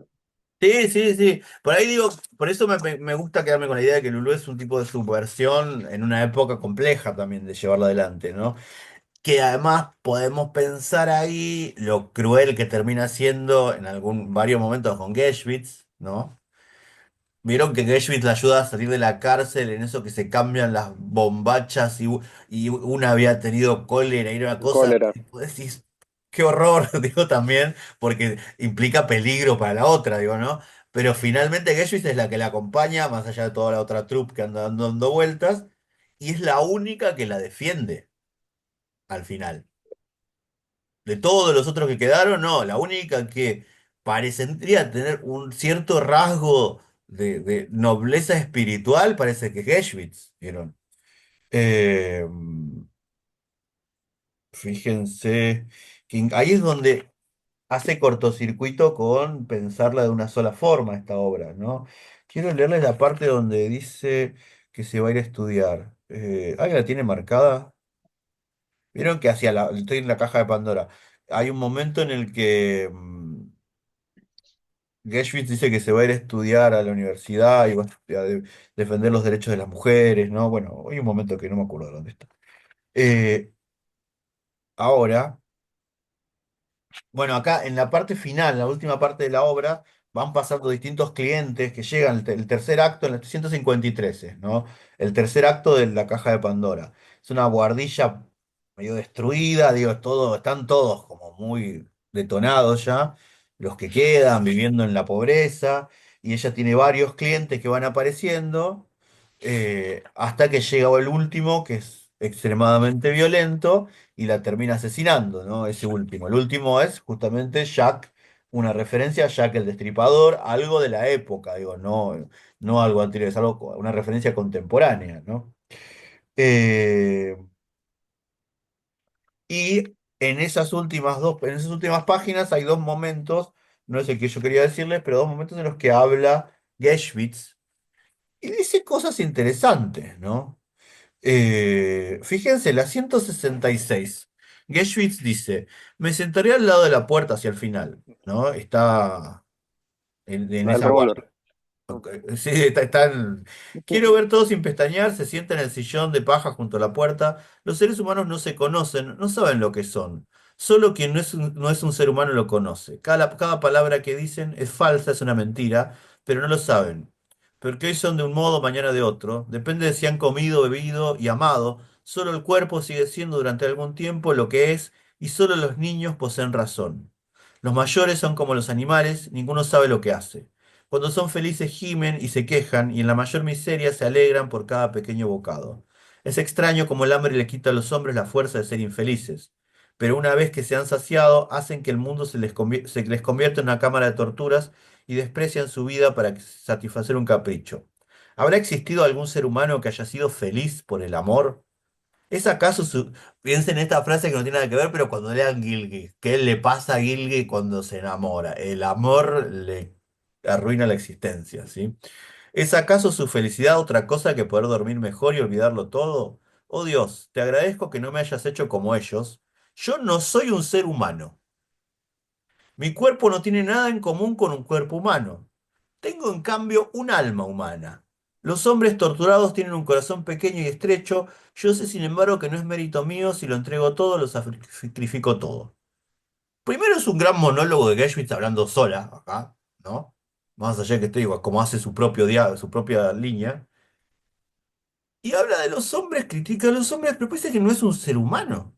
Sí, sí, sí. Por ahí digo, por eso me gusta quedarme con la idea de que Lulú es un tipo de subversión en una época compleja también de llevarla adelante, ¿no? Que además podemos pensar ahí lo cruel que termina siendo en varios momentos con Geschwitz, ¿no? Vieron que Geschwitz la ayuda a salir de la cárcel en eso que se cambian las bombachas y una había tenido cólera y era una cosa Cólera. que vos decís, qué horror, digo también, porque implica peligro para la otra, digo, ¿no? Pero finalmente Geschwitz es la que la acompaña, más allá de toda la otra troupe que anda dando vueltas, y es la única que la defiende al final. De todos los otros que quedaron, no, la única que parecería tener un cierto rasgo de nobleza espiritual parece que es Geschwitz, ¿vieron? Eh, Fíjense, que ahí es donde hace cortocircuito con pensarla de una sola forma esta obra, ¿no? Quiero leerles la parte donde dice que se va a ir a estudiar. ¿Alguien la tiene marcada? Vieron que estoy en la caja de Pandora. Hay un momento en el que Gershwin dice que se va a ir a estudiar a la universidad y va a defender los derechos de las mujeres, ¿no? Bueno, hay un momento que no me acuerdo dónde está. Eh, Ahora. Bueno, acá en la parte final, la última parte de la obra, van pasando distintos clientes que llegan, el tercer acto en el 153, ¿no? El tercer acto de la caja de Pandora. Es una buhardilla medio destruida, digo, están todos como muy detonados ya, los que quedan viviendo en la pobreza, y ella tiene varios clientes que van apareciendo, hasta que llega el último, que es extremadamente violento y la termina asesinando, ¿no? Ese último. El último es justamente Jack, una referencia a Jack el Destripador, algo de la época, digo, no algo anterior, es algo, una referencia contemporánea, ¿no? Eh, y en esas últimas páginas hay dos momentos, no es el que yo quería decirles, pero dos momentos en los que habla Geschwitz y dice cosas interesantes, ¿no? Fíjense, la 166. Geschwitz dice, me sentaré al lado de la puerta hacia el final, ¿no? Está en La del esa guardia. revólver. Ah. Ok, sí, quiero ver todo sin pestañear, se sienta en el sillón de paja junto a la puerta. Los seres humanos no se conocen, no saben lo que son. Solo quien no es un ser humano lo conoce. Cada palabra que dicen es falsa, es una mentira, pero no lo saben. Porque hoy son de un modo, mañana de otro. Depende de si han comido, bebido y amado. Solo el cuerpo sigue siendo durante algún tiempo lo que es, y solo los niños poseen razón. Los mayores son como los animales, ninguno sabe lo que hace. Cuando son felices gimen y se quejan, y en la mayor miseria se alegran por cada pequeño bocado. Es extraño como el hambre le quita a los hombres la fuerza de ser infelices, pero una vez que se han saciado, hacen que el mundo se les convierta en una cámara de torturas y desprecian su vida para satisfacer un capricho. ¿Habrá existido algún ser humano que haya sido feliz por el amor? ¿Es acaso su... Piensen en esta frase que no tiene nada que ver, pero cuando lean Gilgit, ¿qué le pasa a Gilgit cuando se enamora? El amor le arruina la existencia, ¿sí? ¿Es acaso su felicidad otra cosa que poder dormir mejor y olvidarlo todo? Oh Dios, te agradezco que no me hayas hecho como ellos. Yo no soy un ser humano. Mi cuerpo no tiene nada en común con un cuerpo humano. Tengo en cambio un alma humana. Los hombres torturados tienen un corazón pequeño y estrecho. Yo sé, sin embargo, que no es mérito mío. Si lo entrego todo, lo sacrifico todo. Primero es un gran monólogo de Gershwin hablando sola acá, ¿no? Más allá de que estoy igual, como hace su propia línea. Y habla de los hombres, critica a los hombres, pero parece que no es un ser humano.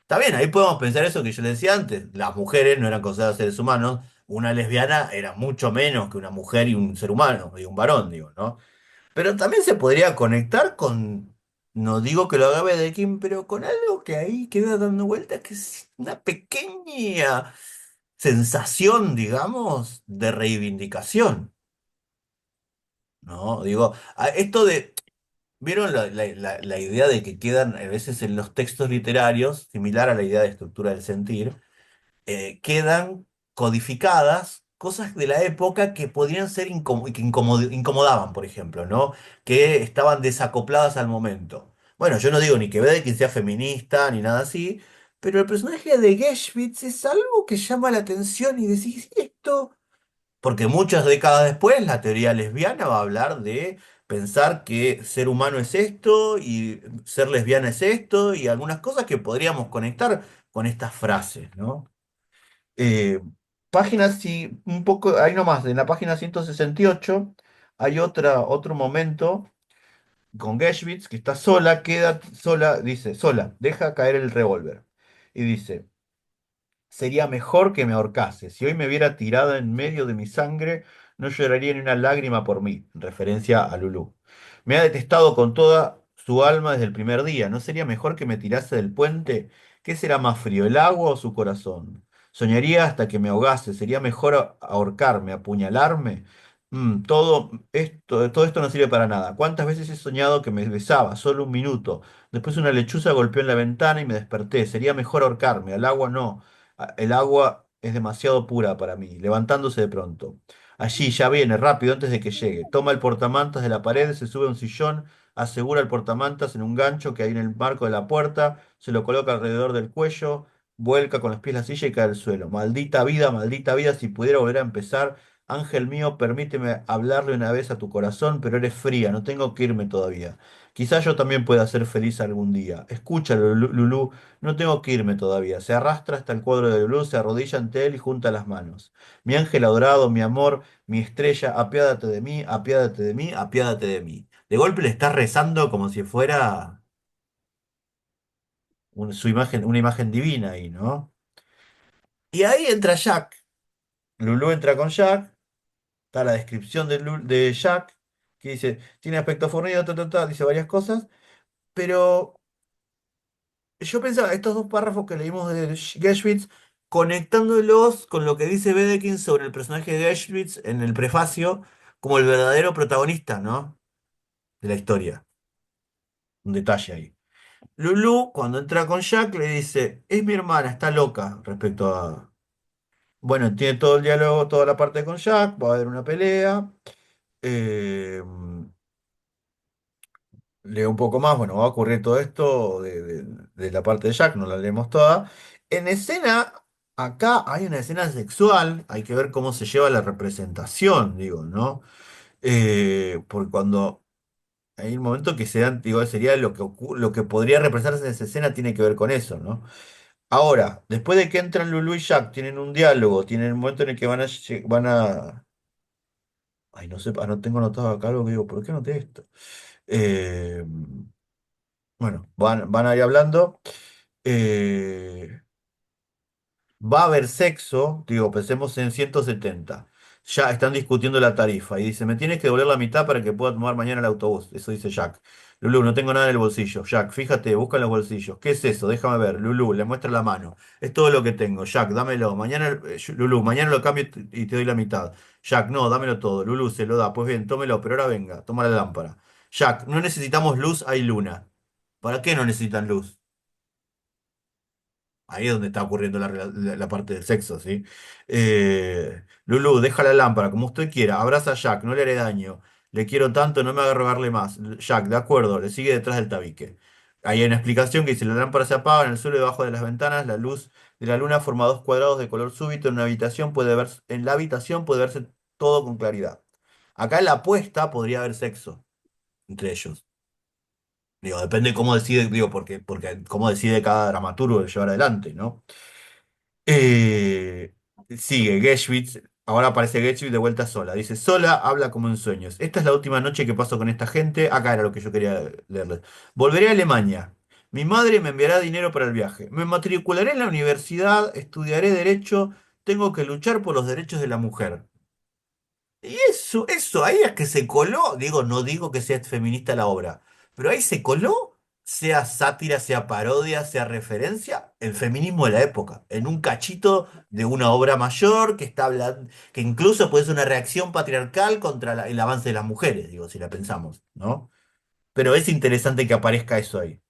Está bien, ahí podemos pensar eso que yo le decía antes. Las mujeres no eran consideradas seres humanos. Una lesbiana era mucho menos que una mujer y un ser humano, y un varón, digo, ¿no? Pero también se podría conectar con, no digo que lo haga Bedekin, pero con algo que ahí queda dando vueltas, que es una pequeña sensación, digamos, de reivindicación, ¿no? Digo, esto de, ¿vieron la idea de que quedan a veces en los textos literarios, similar a la idea de estructura del sentir? Quedan codificadas cosas de la época que podrían ser que incomodaban, por ejemplo, ¿no? Que estaban desacopladas al momento. Bueno, yo no digo ni que Wedekind sea feminista ni nada así, pero el personaje de Geschwitz es algo que llama la atención y decís, esto, porque muchas décadas después la teoría lesbiana va a hablar de pensar que ser humano es esto y ser lesbiana es esto y algunas cosas que podríamos conectar con estas frases, ¿no? Eh, Páginas, sí, un poco, ahí nomás, en la página 168 hay otro momento con Geschwitz que está sola, queda sola, dice, sola, deja caer el revólver. Y dice, sería mejor que me ahorcase. Si hoy me viera tirada en medio de mi sangre, no lloraría ni una lágrima por mí. En referencia a Lulú. Me ha detestado con toda su alma desde el primer día. ¿No sería mejor que me tirase del puente? ¿Qué será más frío, el agua o su corazón? Soñaría hasta que me ahogase. ¿Sería mejor ahorcarme, apuñalarme? todo esto no sirve para nada. ¿Cuántas veces he soñado que me besaba? Solo un minuto. Después una lechuza golpeó en la ventana y me desperté. Sería mejor ahorcarme. Al agua no. El agua es demasiado pura para mí. Levantándose de pronto. Allí ya viene, rápido, antes de que llegue. Toma el portamantas de la pared, se sube a un sillón, asegura el portamantas en un gancho que hay en el marco de la puerta, se lo coloca alrededor del cuello, vuelca con los pies la silla y cae al suelo. Maldita vida, si pudiera volver a empezar. Ángel mío, permíteme hablarle una vez a tu corazón, pero eres fría, no tengo que irme todavía. Quizás yo también pueda ser feliz algún día. Escúchalo, Lulú, no tengo que irme todavía. Se arrastra hasta el cuadro de Lulú, se arrodilla ante él y junta las manos. Mi ángel adorado, mi amor, mi estrella, apiádate de mí, apiádate de mí, apiádate de mí. De golpe le está rezando como si fuera su imagen, una imagen divina ahí, ¿no? Y ahí entra Jack. Lulú entra con Jack. Está la descripción de Jack, que dice, tiene aspecto fornido, dice varias cosas, pero yo pensaba, estos dos párrafos que leímos de Geschwitz, conectándolos con lo que dice Wedekind sobre el personaje de Geschwitz en el prefacio, como el verdadero protagonista, ¿no? De la historia. Un detalle ahí. Lulu, cuando entra con Jack, le dice, es mi hermana, está loca respecto a... Bueno, tiene todo el diálogo, toda la parte con Jack, va a haber una pelea. Eh, Leo un poco más, bueno, va a ocurrir todo esto de la parte de Jack, no la leemos toda. En escena, acá hay una escena sexual, hay que ver cómo se lleva la representación, digo, ¿no? Porque cuando hay un momento que se dan, digo, sería lo que podría representarse en esa escena tiene que ver con eso, ¿no? Ahora, después de que entran Lulu y Jack, tienen un diálogo, tienen un momento en el que van a... Ay, no sé, no tengo anotado acá algo que digo, ¿por qué anoté esto? Eh, Bueno, van a ir hablando. eh, Va a haber sexo, digo, pensemos en 170. Ya están discutiendo la tarifa y dice, me tienes que devolver la mitad para que pueda tomar mañana el autobús. Eso dice Jack. Lulú, no tengo nada en el bolsillo. Jack, fíjate, busca en los bolsillos. ¿Qué es eso? Déjame ver. Lulú, le muestra la mano. Es todo lo que tengo. Jack, dámelo. Mañana, Lulú, mañana lo cambio y te doy la mitad. Jack, no, dámelo todo. Lulú, se lo da. Pues bien, tómelo, pero ahora venga, toma la lámpara. Jack, no necesitamos luz, hay luna. ¿Para qué no necesitan luz? Ahí es donde está ocurriendo la parte del sexo, ¿sí? Lulú, deja la lámpara, como usted quiera. Abraza a Jack, no le haré daño. Le quiero tanto, no me haga rogarle más. Jack, de acuerdo, le sigue detrás del tabique. Ahí hay una explicación que dice, la lámpara se apaga en el suelo debajo de las ventanas, la luz de la luna forma dos cuadrados de color súbito en la habitación puede verse todo con claridad. Acá en la apuesta podría haber sexo entre ellos. Digo, depende cómo decide, digo, porque cómo decide cada dramaturgo de llevar adelante, ¿no? Eh, Sigue Geschwitz. Ahora aparece Geschwitz de vuelta sola. Dice, sola, habla como en sueños. Esta es la última noche que paso con esta gente. Acá era lo que yo quería leerles. Volveré a Alemania. Mi madre me enviará dinero para el viaje. Me matricularé en la universidad, estudiaré derecho. Tengo que luchar por los derechos de la mujer. Y eso, ahí es que se coló, digo, no digo que sea feminista la obra, pero ahí se coló, sea sátira, sea parodia, sea referencia, el feminismo de la época, en un cachito de una obra mayor que está hablando, que incluso puede ser una reacción patriarcal contra el avance de las mujeres, digo, si la pensamos, ¿no? Pero es interesante que aparezca eso ahí.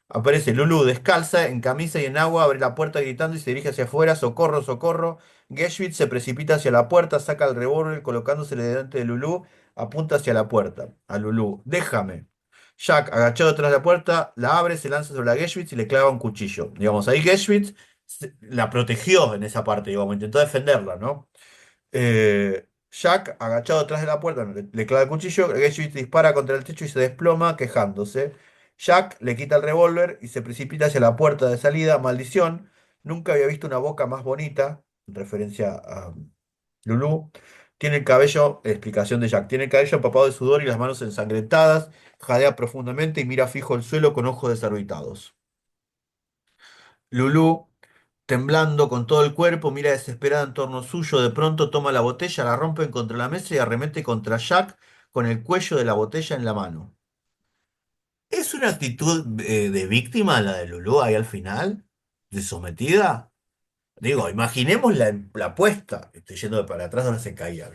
Aparece Lulu descalza, en camisa y en agua, abre la puerta gritando y se dirige hacia afuera, socorro, socorro. Geschwitz se precipita hacia la puerta, saca el revólver colocándosele delante de Lulu, apunta hacia la puerta. A Lulu, déjame. Jack, agachado detrás de la puerta, la abre, se lanza sobre la Geschwitz y le clava un cuchillo. Digamos, ahí Geschwitz la protegió en esa parte, digamos, intentó defenderla, ¿no? Jack, agachado detrás de la puerta, le clava el cuchillo. Gage dispara contra el techo y se desploma, quejándose. Jack le quita el revólver y se precipita hacia la puerta de salida. Maldición, nunca había visto una boca más bonita, en referencia a Lulu. Tiene el cabello, explicación de Jack, tiene el cabello empapado de sudor y las manos ensangrentadas. Jadea profundamente y mira fijo el suelo con ojos desorbitados. Lulu, temblando con todo el cuerpo, mira desesperada en torno suyo. De pronto toma la botella, la rompe contra la mesa y arremete contra Jack con el cuello de la botella en la mano. ¿Es una actitud de víctima la de Lulu ahí al final? ¿De sometida? Digo, imaginemos la apuesta. Estoy yendo para atrás, ahora se caía.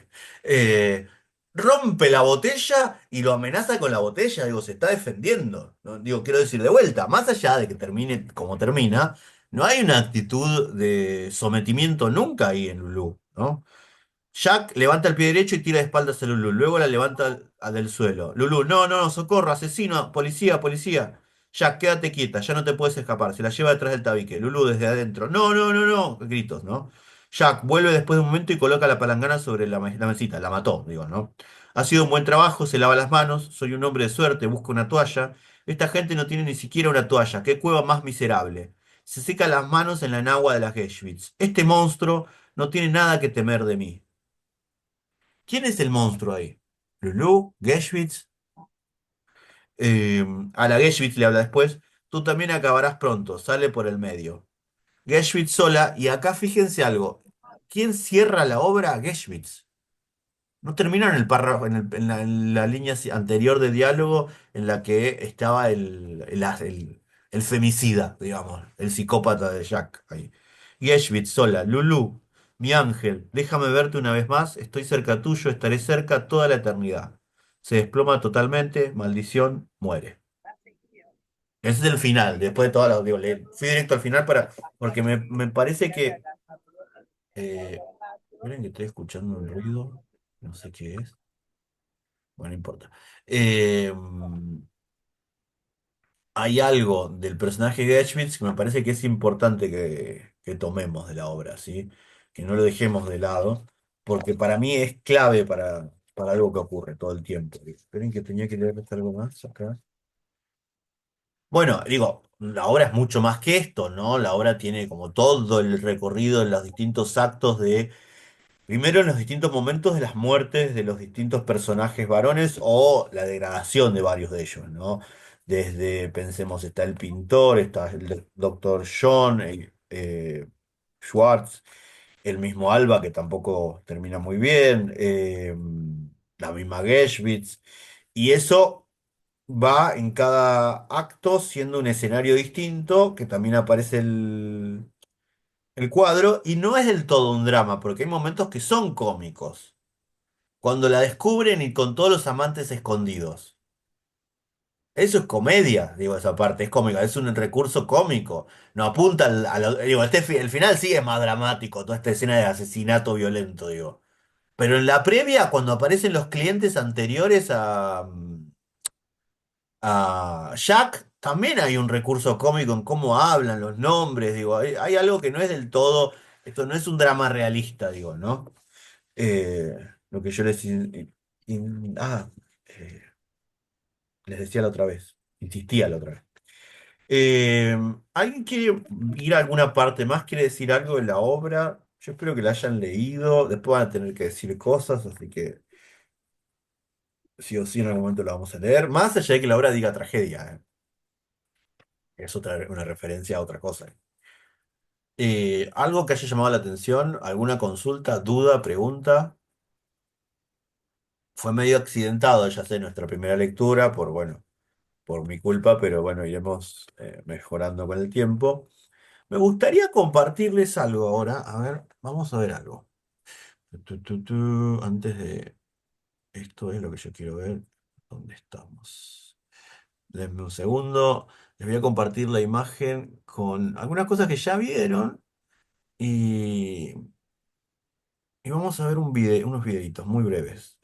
rompe la botella y lo amenaza con la botella, digo, se está defendiendo, ¿no? Digo, quiero decir, de vuelta, más allá de que termine como termina, no hay una actitud de sometimiento nunca ahí en Lulú, ¿no? Jack levanta el pie derecho y tira de espaldas a Lulú. Luego la levanta del suelo. Lulú, no, no, no, socorro, asesino, policía, policía. Jack, quédate quieta, ya no te puedes escapar. Se la lleva detrás del tabique. Lulú desde adentro. No, no, no, no. Gritos, ¿no? Jack vuelve después de un momento y coloca la palangana sobre la mesita. La mató, digo, ¿no? Ha sido un buen trabajo, se lava las manos. Soy un hombre de suerte, busca una toalla. Esta gente no tiene ni siquiera una toalla. Qué cueva más miserable. Se seca las manos en la enagua de las Geschwitz. Este monstruo no tiene nada que temer de mí. ¿Quién es el monstruo ahí? ¿Lulú? ¿Geschwitz? A la Geschwitz le habla después. Tú también acabarás pronto. Sale por el medio. Geschwitz sola. Y acá fíjense algo. ¿Quién cierra la obra? Geschwitz. No terminaron el párrafo en la línea anterior de diálogo en la que estaba el femicida, digamos, el psicópata de Jack ahí. Geschwitz sola, Lulú, mi ángel, déjame verte una vez más, estoy cerca tuyo, estaré cerca toda la eternidad. Se desploma totalmente, maldición, muere. Ese es el final, después de todas las, digo, fui directo al final porque me parece que, miren que estoy escuchando un ruido, no sé qué es. Bueno, no importa. Eh, Hay algo del personaje de Auschwitz que me parece que es importante que tomemos de la obra, ¿sí? Que no lo dejemos de lado, porque para mí es clave para algo que ocurre todo el tiempo. Esperen que tenía que leer algo más acá. Bueno, digo, la obra es mucho más que esto, ¿no? La obra tiene como todo el recorrido en los distintos actos de primero en los distintos momentos de las muertes de los distintos personajes varones o la degradación de varios de ellos, ¿no? Desde, pensemos, está el pintor, está el doctor John Schwartz, el mismo Alba, que tampoco termina muy bien, la misma Geschwitz, y eso va en cada acto siendo un escenario distinto, que también aparece el cuadro, y no es del todo un drama, porque hay momentos que son cómicos. Cuando la descubren y con todos los amantes escondidos. Eso es comedia, digo, esa parte, es cómica, es un recurso cómico. No apunta digo, el final sí es más dramático, toda esta escena de asesinato violento, digo. Pero en la previa, cuando aparecen los clientes anteriores a Jack, también hay un recurso cómico en cómo hablan, los nombres, digo, hay algo que no es del todo, esto no es un drama realista, digo, ¿no? Lo que yo eh, les decía la otra vez, insistía la otra vez. Eh, ¿Alguien quiere ir a alguna parte más? ¿Quiere decir algo de la obra? Yo espero que la hayan leído, después van a tener que decir cosas, así que sí o sí en algún momento la vamos a leer, más allá de que la obra diga tragedia, es una referencia a otra cosa. ¿Algo que haya llamado la atención? ¿Alguna consulta, duda, pregunta? Fue medio accidentado, ya sé, nuestra primera lectura, bueno, por mi culpa, pero bueno, iremos mejorando con el tiempo. Me gustaría compartirles algo ahora. A ver, vamos a ver algo. Antes de esto es lo que yo quiero ver. ¿Dónde estamos? Denme un segundo. Les voy a compartir la imagen con algunas cosas que ya vieron. Y, y vamos a ver unos videitos muy breves.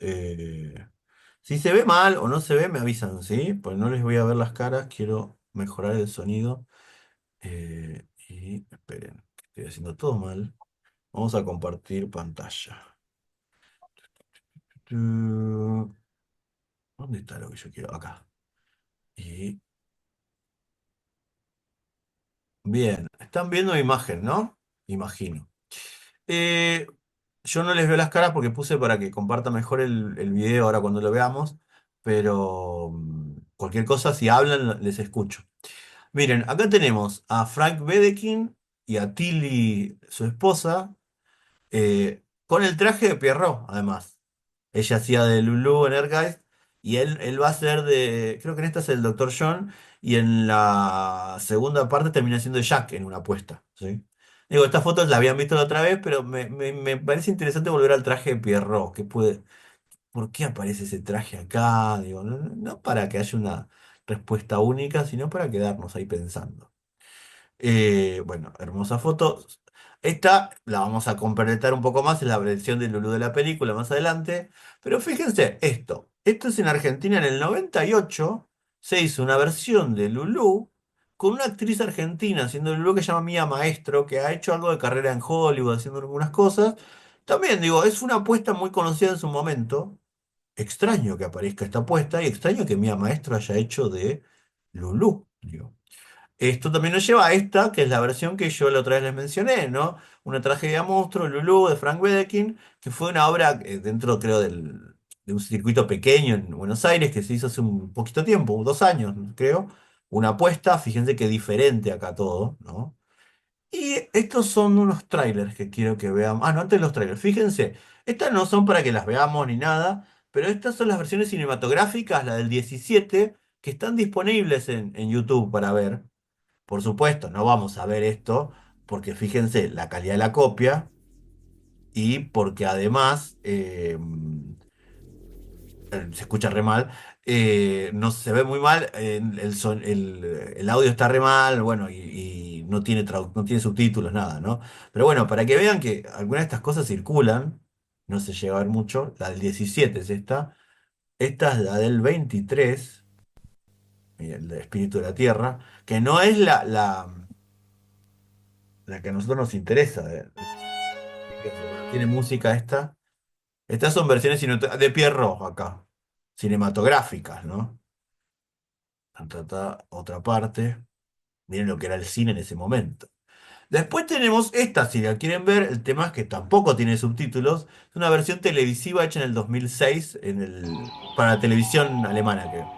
Si se ve mal o no se ve, me avisan, ¿sí? Pues no les voy a ver las caras, quiero mejorar el sonido. Y esperen, que estoy haciendo todo mal. Vamos a compartir pantalla. ¿Dónde está lo que yo quiero? Acá. Y bien, están viendo imagen, ¿no? Imagino. Eh, yo no les veo las caras porque puse para que comparta mejor el video ahora cuando lo veamos, pero cualquier cosa, si hablan, les escucho. Miren, acá tenemos a Frank Wedekind y a Tilly, su esposa, con el traje de Pierrot, además. Ella hacía de Lulu en Ehrgeist y él va a ser creo que en esta es el Doctor John y en la segunda parte termina siendo Jack en una apuesta, ¿sí? Digo, estas fotos las habían visto la otra vez, pero me parece interesante volver al traje de Pierrot, que puede... ¿por qué aparece ese traje acá? Digo, no para que haya una respuesta única, sino para quedarnos ahí pensando. Bueno, hermosa foto. Esta la vamos a completar un poco más en la versión de Lulú de la película más adelante. Pero fíjense esto. Esto es en Argentina en el 98. Se hizo una versión de Lulú con una actriz argentina haciendo Lulú que se llama Mía Maestro, que ha hecho algo de carrera en Hollywood, haciendo algunas cosas. También digo, es una apuesta muy conocida en su momento. Extraño que aparezca esta apuesta y extraño que Mía Maestro haya hecho de Lulú. Digo. Esto también nos lleva a esta, que es la versión que yo la otra vez les mencioné, ¿no? Una tragedia monstruo, Lulú, de Frank Wedekind, que fue una obra dentro, creo, de un circuito pequeño en Buenos Aires, que se hizo hace un poquito tiempo, 2 años, creo. Una apuesta, fíjense qué diferente acá todo, ¿no? Y estos son unos trailers que quiero que veamos. Ah, no, antes de los trailers. Fíjense, estas no son para que las veamos ni nada, pero estas son las versiones cinematográficas, la del 17, que están disponibles en YouTube para ver. Por supuesto, no vamos a ver esto porque fíjense la calidad de la copia y porque además se escucha re mal, no se ve muy mal, el audio está re mal, bueno, y no tiene, no tiene subtítulos, nada, ¿no? Pero bueno, para que vean que algunas de estas cosas circulan, no se llega a ver mucho, la del 17 es esta es la del 23, el Espíritu de la Tierra, que no es la que a nosotros nos interesa. Fíjense, bueno, tiene música esta. Estas son versiones de Pierrot acá, cinematográficas, ¿no? Otra parte. Miren lo que era el cine en ese momento. Después tenemos esta, si la quieren ver, el tema es que tampoco tiene subtítulos. Es una versión televisiva hecha en el 2006 para la televisión alemana, creo.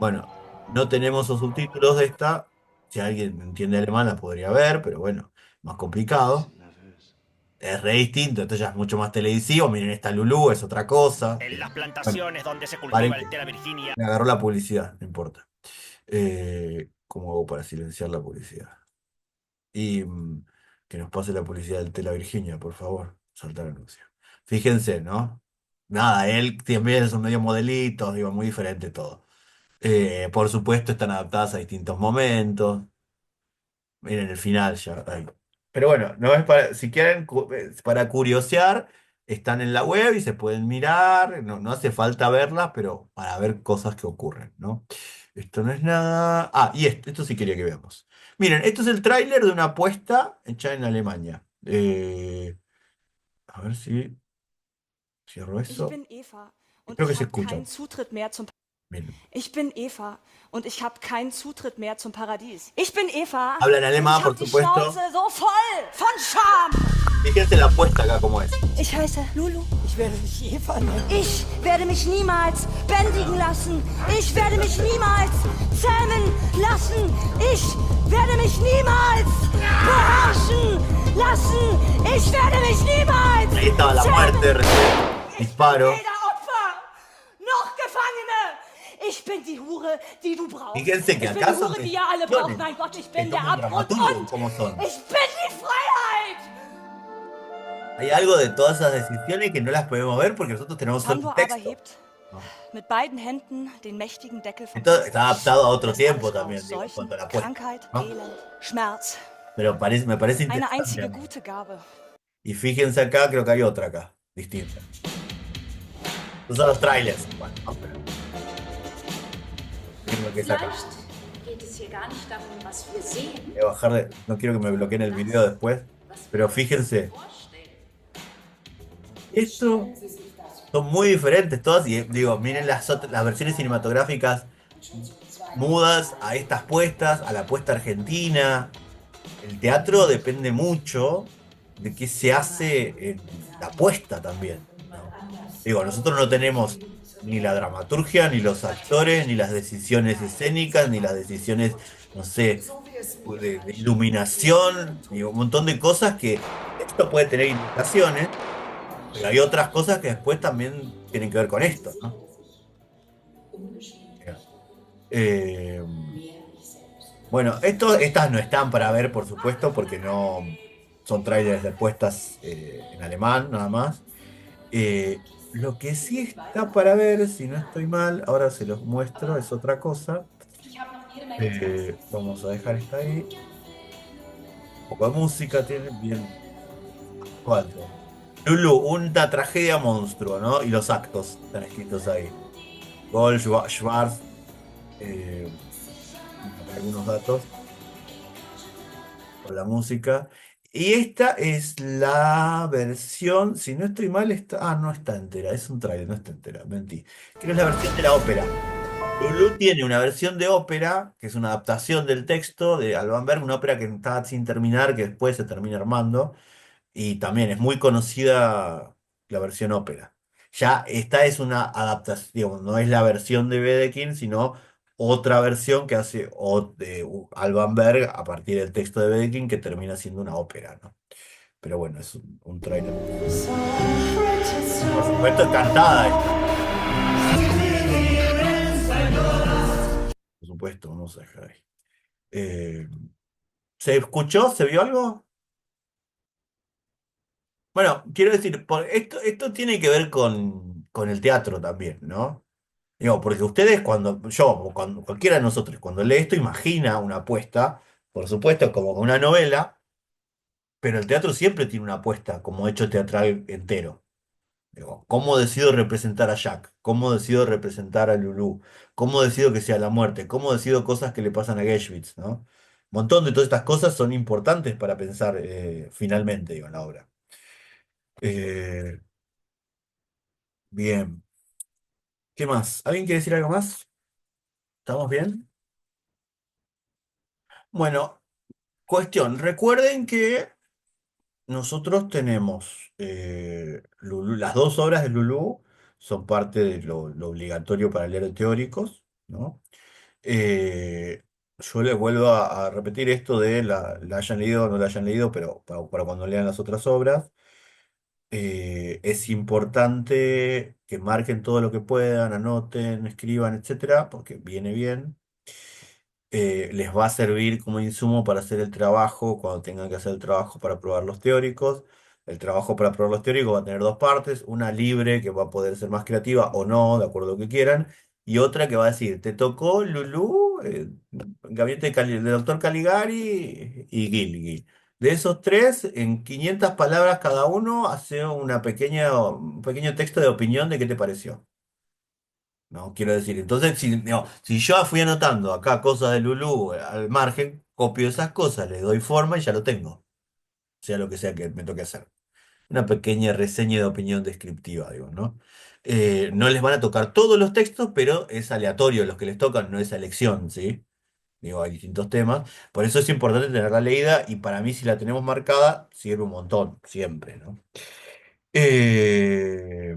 Bueno, no tenemos los subtítulos de esta. Si alguien entiende alemán la podría ver, pero bueno, más complicado. Es re distinto, esto ya es mucho más televisivo. Miren, esta Lulú es otra cosa. En las Bueno, plantaciones donde se paren cultiva el que tela Virginia. me agarró la publicidad, no importa. ¿Cómo hago para silenciar la publicidad? Y que nos pase la publicidad del Tela Virginia, por favor. Saltar anuncio. Fíjense, ¿no? Nada, él también son medio modelitos, digo, muy diferente todo. Por supuesto, están adaptadas a distintos momentos. Miren el final ya. Ahí. Pero bueno, no es para, si quieren, para curiosear, están en la web y se pueden mirar. No, no hace falta verlas, pero para ver cosas que ocurren, ¿no? Esto no es nada. Ah, y esto sí quería que veamos. Miren, esto es el tráiler de una apuesta hecha en Alemania. A ver si cierro Ich eso. bin Eva und Creo que ich se habe escucha. keinen Zutritt mehr zum Miren. Ich bin Eva und ich habe keinen Zutritt mehr zum Paradies. Ich bin Eva Habla en und alemán, ich por habe die supuesto. Schnauze so voll von Scham. Fíjense la apuesta acá como es. Ich heiße Lulu. Ich werde mich Eva nennen. Ich werde mich niemals bändigen lassen. Ich werde mich niemals zähmen lassen. Ich werde mich niemals beherrschen lassen. Ich werde mich niemals Ahí estaba la muerte, recién. Disparo. Weder Opfer noch Gefangene. Ich bin die Hure, die du brauchst. Fíjense que Ich bin acá die son Hure, die ihr alle braucht. decisiones. Mein Gott, ich Es bin der como un Abgrund dramaturgo, und como son. ich bin die Freiheit. Hay algo de todas esas decisiones que no las podemos ver porque nosotros tenemos solo Pandor el aber texto. hebt mit beiden Händen den mächtigen Deckel vom Esto Fest. está adaptado a otro Lässt tiempo alles también, raus. digo, en Seuchen, cuanto a la apuesta, Krankheit, ¿no? Elend, Schmerz. Pero me parece Eine interesante. einzige a mí. gute Gabe. Y fíjense acá, creo que hay otra acá, distinta. Estos son los trailers. Bueno, no, pero... Miren lo que es acá. Vielleicht geht es hier gar nicht darum, was wir sehen, Voy a bajar no quiero que me bloqueen el video después, pero fíjense. Esto son muy diferentes todas y digo, miren las versiones cinematográficas mudas a estas puestas, a la puesta argentina. El teatro depende mucho de qué se hace en la puesta también, ¿no? Digo, nosotros no tenemos ni la dramaturgia, ni los actores, ni las decisiones escénicas, ni las decisiones, no sé, de iluminación, ni un montón de cosas que esto puede tener indicaciones, pero hay otras cosas que después también tienen que ver con esto, ¿no? Bueno, estas no están para ver, por supuesto, porque no son trailers de puestas en alemán, nada más. Lo que sí está para ver, si no estoy mal, ahora se los muestro, es otra cosa. Vamos a dejar esta ahí. Un poco de música tiene, bien. Cuatro. Lulu, una tragedia monstruo, ¿no? Y los actos están escritos ahí. Gol, Schwarz, eh, acá algunos datos con la música. Y esta es la versión, si no estoy mal, está. Ah, no está entera, es un trailer, no está entera, mentí. Creo que es la versión de la ópera. Lulu tiene una versión de ópera, que es una adaptación del texto de Alban Berg, una ópera que está sin terminar, que después se termina armando. Y también es muy conocida la versión ópera. Ya esta es una adaptación, digamos, no es la versión de Wedekind, sino otra versión que hace Alban Berg a partir del texto de Wedekind que termina siendo una ópera, ¿no? Pero bueno, es un tráiler. Por supuesto, cantada esta. Por supuesto, vamos a dejar ahí. Eh, ¿Se escuchó? ¿Se vio algo? Bueno, quiero decir, esto tiene que ver con el teatro también, ¿no? Digo, porque ustedes yo, o cuando, cualquiera de nosotros, cuando lee esto, imagina una apuesta, por supuesto, como una novela, pero el teatro siempre tiene una apuesta como hecho teatral entero. Digo, ¿cómo decido representar a Jack? ¿Cómo decido representar a Lulu? ¿Cómo decido que sea la muerte? ¿Cómo decido cosas que le pasan a Geschwitz, ¿no? Un montón de todas estas cosas son importantes para pensar finalmente, digo, en la obra. Eh, bien. ¿Qué más? ¿Alguien quiere decir algo más? ¿Estamos bien? Bueno, cuestión. Recuerden que nosotros tenemos las dos obras de Lulú son parte de lo obligatorio para leer de teóricos, ¿no? Eh, yo les vuelvo a repetir esto de la hayan leído o no la hayan leído, pero para cuando lean las otras obras, es importante que marquen todo lo que puedan, anoten, escriban, etcétera, porque viene bien. Les va a servir como insumo para hacer el trabajo cuando tengan que hacer el trabajo para probar los teóricos. El trabajo para probar los teóricos va a tener dos partes, una libre que va a poder ser más creativa o no, de acuerdo a lo que quieran, y otra que va a decir, te tocó Lulú, Gabinete del Doctor Caligari y Gilgi. De esos tres, en 500 palabras cada uno, hace un pequeño texto de opinión de qué te pareció. No, quiero decir, entonces, si yo fui anotando acá cosas de Lulú al margen, copio esas cosas, le doy forma y ya lo tengo, sea lo que sea que me toque hacer. Una pequeña reseña de opinión descriptiva, digo, ¿no? No les van a tocar todos los textos, pero es aleatorio los que les tocan, no es elección, ¿sí? Digo, hay distintos temas. Por eso es importante tenerla leída y para mí, si la tenemos marcada, sirve un montón, siempre, ¿no? Eh,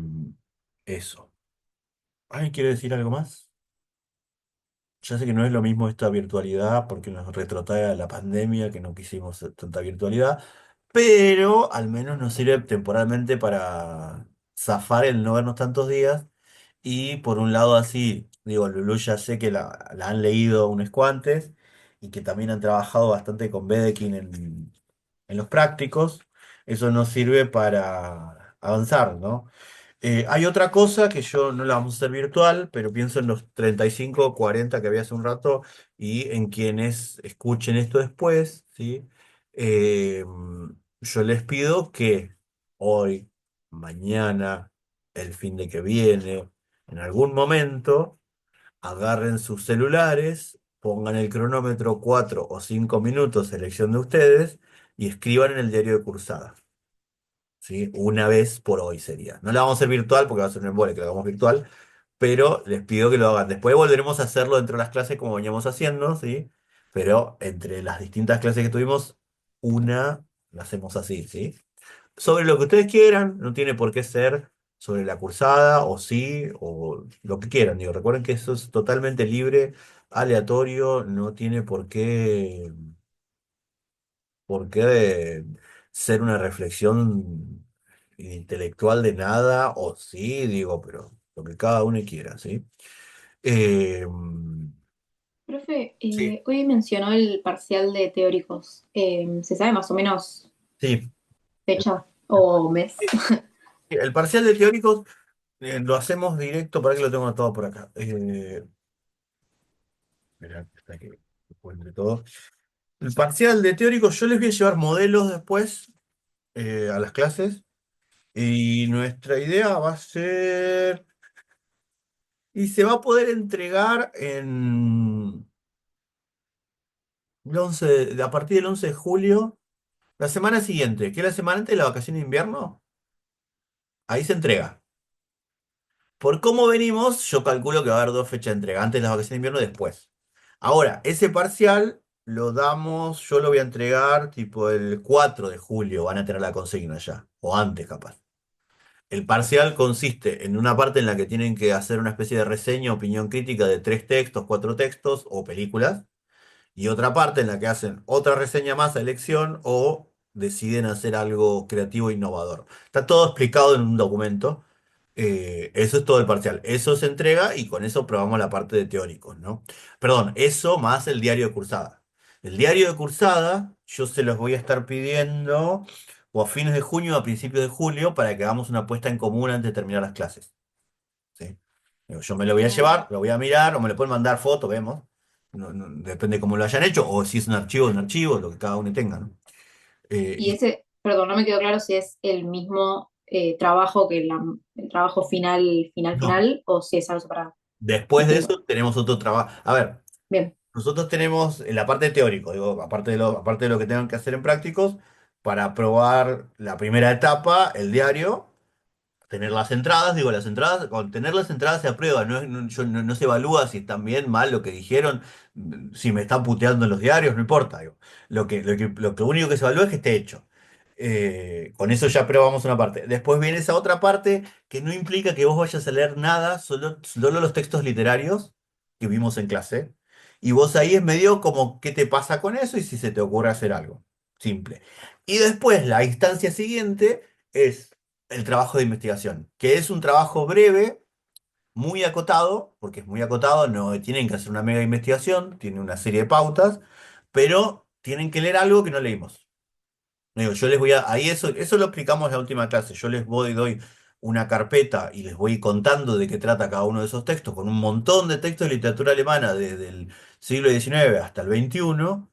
Eso. ¿Alguien quiere decir algo más? Ya sé que no es lo mismo esta virtualidad porque nos retrotrae a la pandemia, que no quisimos tanta virtualidad, pero al menos nos sirve temporalmente para zafar el no vernos tantos días. Y por un lado así, digo, Lulú ya sé que la han leído unos cuantes y que también han trabajado bastante con Bedekin en los prácticos. Eso nos sirve para avanzar, ¿no? Hay otra cosa que yo no la vamos a hacer virtual, pero pienso en los 35 o 40 que había hace un rato y en quienes escuchen esto después, ¿sí? Eh, yo les pido que hoy, mañana, el fin de que viene, en algún momento, agarren sus celulares, pongan el cronómetro 4 o 5 minutos, elección de ustedes, y escriban en el diario de cursada. ¿Sí? Una vez por hoy sería. No la vamos a hacer virtual porque va a ser un embole que la hagamos virtual, pero les pido que lo hagan. Después volveremos a hacerlo dentro de las clases como veníamos haciendo, ¿sí? Pero entre las distintas clases que tuvimos, una la hacemos así, ¿sí? Sobre lo que ustedes quieran, no tiene por qué ser sobre la cursada, o sí, o lo que quieran. Digo, recuerden que eso es totalmente libre, aleatorio, no tiene por qué ser una reflexión intelectual de nada, o sí, digo, pero lo que cada uno quiera, ¿sí? Eh, Profe, sí, hoy mencionó el parcial de teóricos. ¿Se sabe más o menos sí. fecha o mes? El parcial de teóricos Lo hacemos directo, para que lo tengo anotado por acá. Mirá, está que encuentre todo. El parcial de teórico, yo les voy a llevar modelos después a las clases. Y nuestra idea va a ser. Y se va a poder entregar a partir del 11 de julio, la semana siguiente, que es la semana antes de la vacación de invierno. Ahí se entrega. Por cómo venimos, yo calculo que va a haber dos fechas de entrega, antes de las vacaciones de invierno y después. Ahora, ese parcial lo damos, yo lo voy a entregar tipo el 4 de julio, van a tener la consigna ya, o antes capaz. El parcial consiste en una parte en la que tienen que hacer una especie de reseña, opinión crítica de 3 textos, 4 textos o películas, y otra parte en la que hacen otra reseña más a elección o deciden hacer algo creativo e innovador. Está todo explicado en un documento. Eso es todo el parcial. Eso se entrega y con eso probamos la parte de teóricos, ¿no? Perdón, eso más el diario de cursada. El diario de cursada yo se los voy a estar pidiendo o a fines de junio o a principios de julio para que hagamos una puesta en común antes de terminar las clases. ¿Sí? Digo, yo me lo voy a Bien. llevar, lo voy a mirar, o me lo pueden mandar foto, vemos. Depende cómo lo hayan hecho, o si es un archivo, lo que cada uno tenga, ¿no? Y Y ese, perdón, no me quedó claro si es el mismo trabajo que el trabajo no, final, o si es algo separado, después de distinto. eso tenemos otro trabajo. A ver, Bien, nosotros tenemos en la parte teórico, digo, aparte de lo que tengan que hacer en prácticos, para probar la primera etapa, el diario. Tener las entradas, digo, las entradas, con tener las entradas se aprueba, no se evalúa si están bien, mal lo que dijeron, si me están puteando en los diarios, no importa, digo. Lo único que se evalúa es que esté hecho. Con eso ya aprobamos una parte. Después viene esa otra parte que no implica que vos vayas a leer nada, solo los textos literarios que vimos en clase. Y vos ahí es medio como qué te pasa con eso y si se te ocurre hacer algo. Simple. Y después la instancia siguiente es el trabajo de investigación, que es un trabajo breve, muy acotado, porque es muy acotado, no tienen que hacer una mega investigación, tiene una serie de pautas, pero tienen que leer algo que no leímos. Digo, yo les voy a, ahí eso lo explicamos en la última clase, yo les doy una carpeta y les voy contando de qué trata cada uno de esos textos, con un montón de textos de literatura alemana desde el siglo XIX hasta el XXI.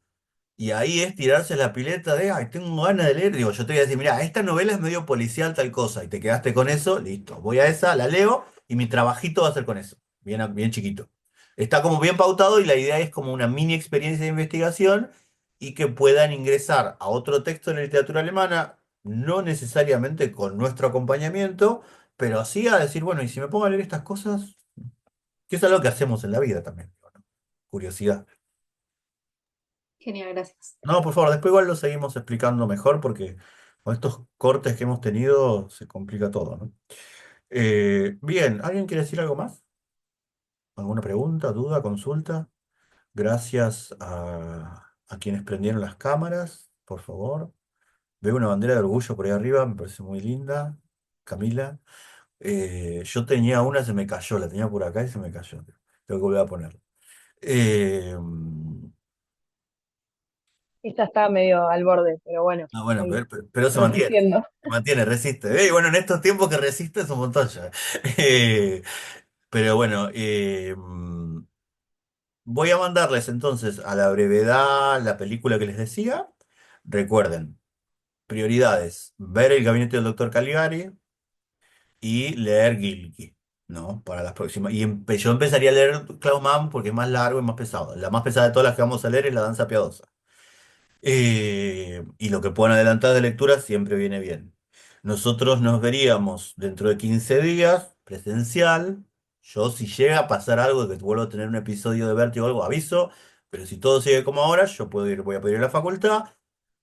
Y ahí es tirarse la pileta de, ay, tengo ganas de leer. Digo, yo te voy a decir, mira, esta novela es medio policial, tal cosa, y te quedaste con eso, listo. Voy a esa, la leo, y mi trabajito va a ser con eso. Bien, bien chiquito. Está como bien pautado y la idea es como una mini experiencia de investigación y que puedan ingresar a otro texto de la literatura alemana, no necesariamente con nuestro acompañamiento, pero así a decir, bueno, y si me pongo a leer estas cosas, que es algo que hacemos en la vida también, digo, ¿no? Curiosidad. genial, gracias. No, por favor, después igual lo seguimos explicando mejor porque con estos cortes que hemos tenido se complica todo, ¿no? Bien, ¿alguien quiere decir algo más? ¿Alguna pregunta, duda, consulta? Gracias a quienes prendieron las cámaras, por favor. Veo una bandera de orgullo por ahí arriba, me parece muy linda. Camila. Yo tenía una, se me cayó, la tenía por acá y se me cayó. Tengo que volver a ponerla. Eh, Esta está medio al borde, pero bueno, bueno, ahí, pero resistiendo. se mantiene, resiste. Bueno, en estos tiempos que resiste es un montón ya. Eh, pero bueno, voy a mandarles entonces a la brevedad la película que les decía. Recuerden, prioridades, ver el gabinete del doctor Caligari y leer Gilkey, ¿no? Para las próximas. Y yo empezaría a leer Klaus Mann porque es más largo y más pesado. La más pesada de todas las que vamos a leer es La Danza Piadosa. Y lo que puedan adelantar de lectura siempre viene bien. Nosotros nos veríamos dentro de 15 días, presencial. Yo, si llega a pasar algo de que vuelvo a tener un episodio de vértigo o algo, aviso. Pero si todo sigue como ahora, yo puedo ir, voy a poder ir a la facultad.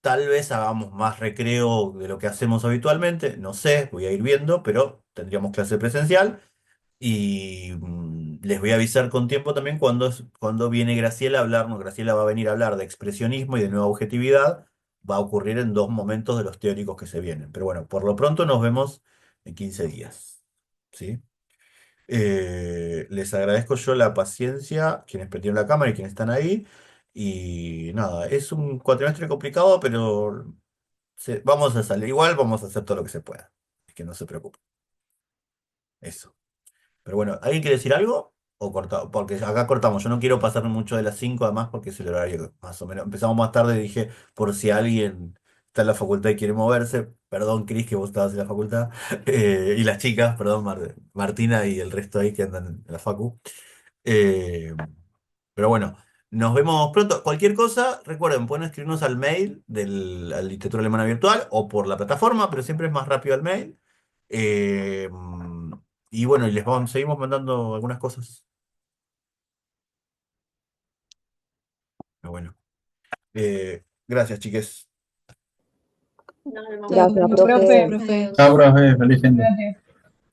Tal vez hagamos más recreo de lo que hacemos habitualmente. No sé, voy a ir viendo, pero tendríamos clase presencial. Y les voy a avisar con tiempo también cuando viene Graciela a hablarnos. Graciela va a venir a hablar de expresionismo y de nueva objetividad. Va a ocurrir en 2 momentos de los teóricos que se vienen. Pero bueno, por lo pronto nos vemos en 15 días. ¿Sí? Les agradezco yo la paciencia, quienes prendieron la cámara y quienes están ahí. Y nada, es un cuatrimestre complicado, pero vamos a salir igual, vamos a hacer todo lo que se pueda. Es que no se preocupen. Eso. Pero bueno, ¿alguien quiere decir algo? O cortamos, porque acá cortamos. Yo no quiero pasar mucho de las 5 además porque es el horario más o menos. Empezamos más tarde, dije, por si alguien está en la facultad y quiere moverse. Perdón, Cris, que vos estabas en la facultad. Y las chicas, perdón, Martina y el resto ahí que andan en la facu. Eh, pero bueno, nos vemos pronto. Cualquier cosa, recuerden, pueden escribirnos al mail al Literatura Alemana Virtual o por la plataforma, pero siempre es más rápido el mail. Eh, y bueno, y seguimos mandando algunas cosas. Pero bueno, gracias, chiques. Nos vemos. Chao, Gracias, muchas profe. gracias, profe. Adiós. Chao, profe, feliz fin de. Gracias.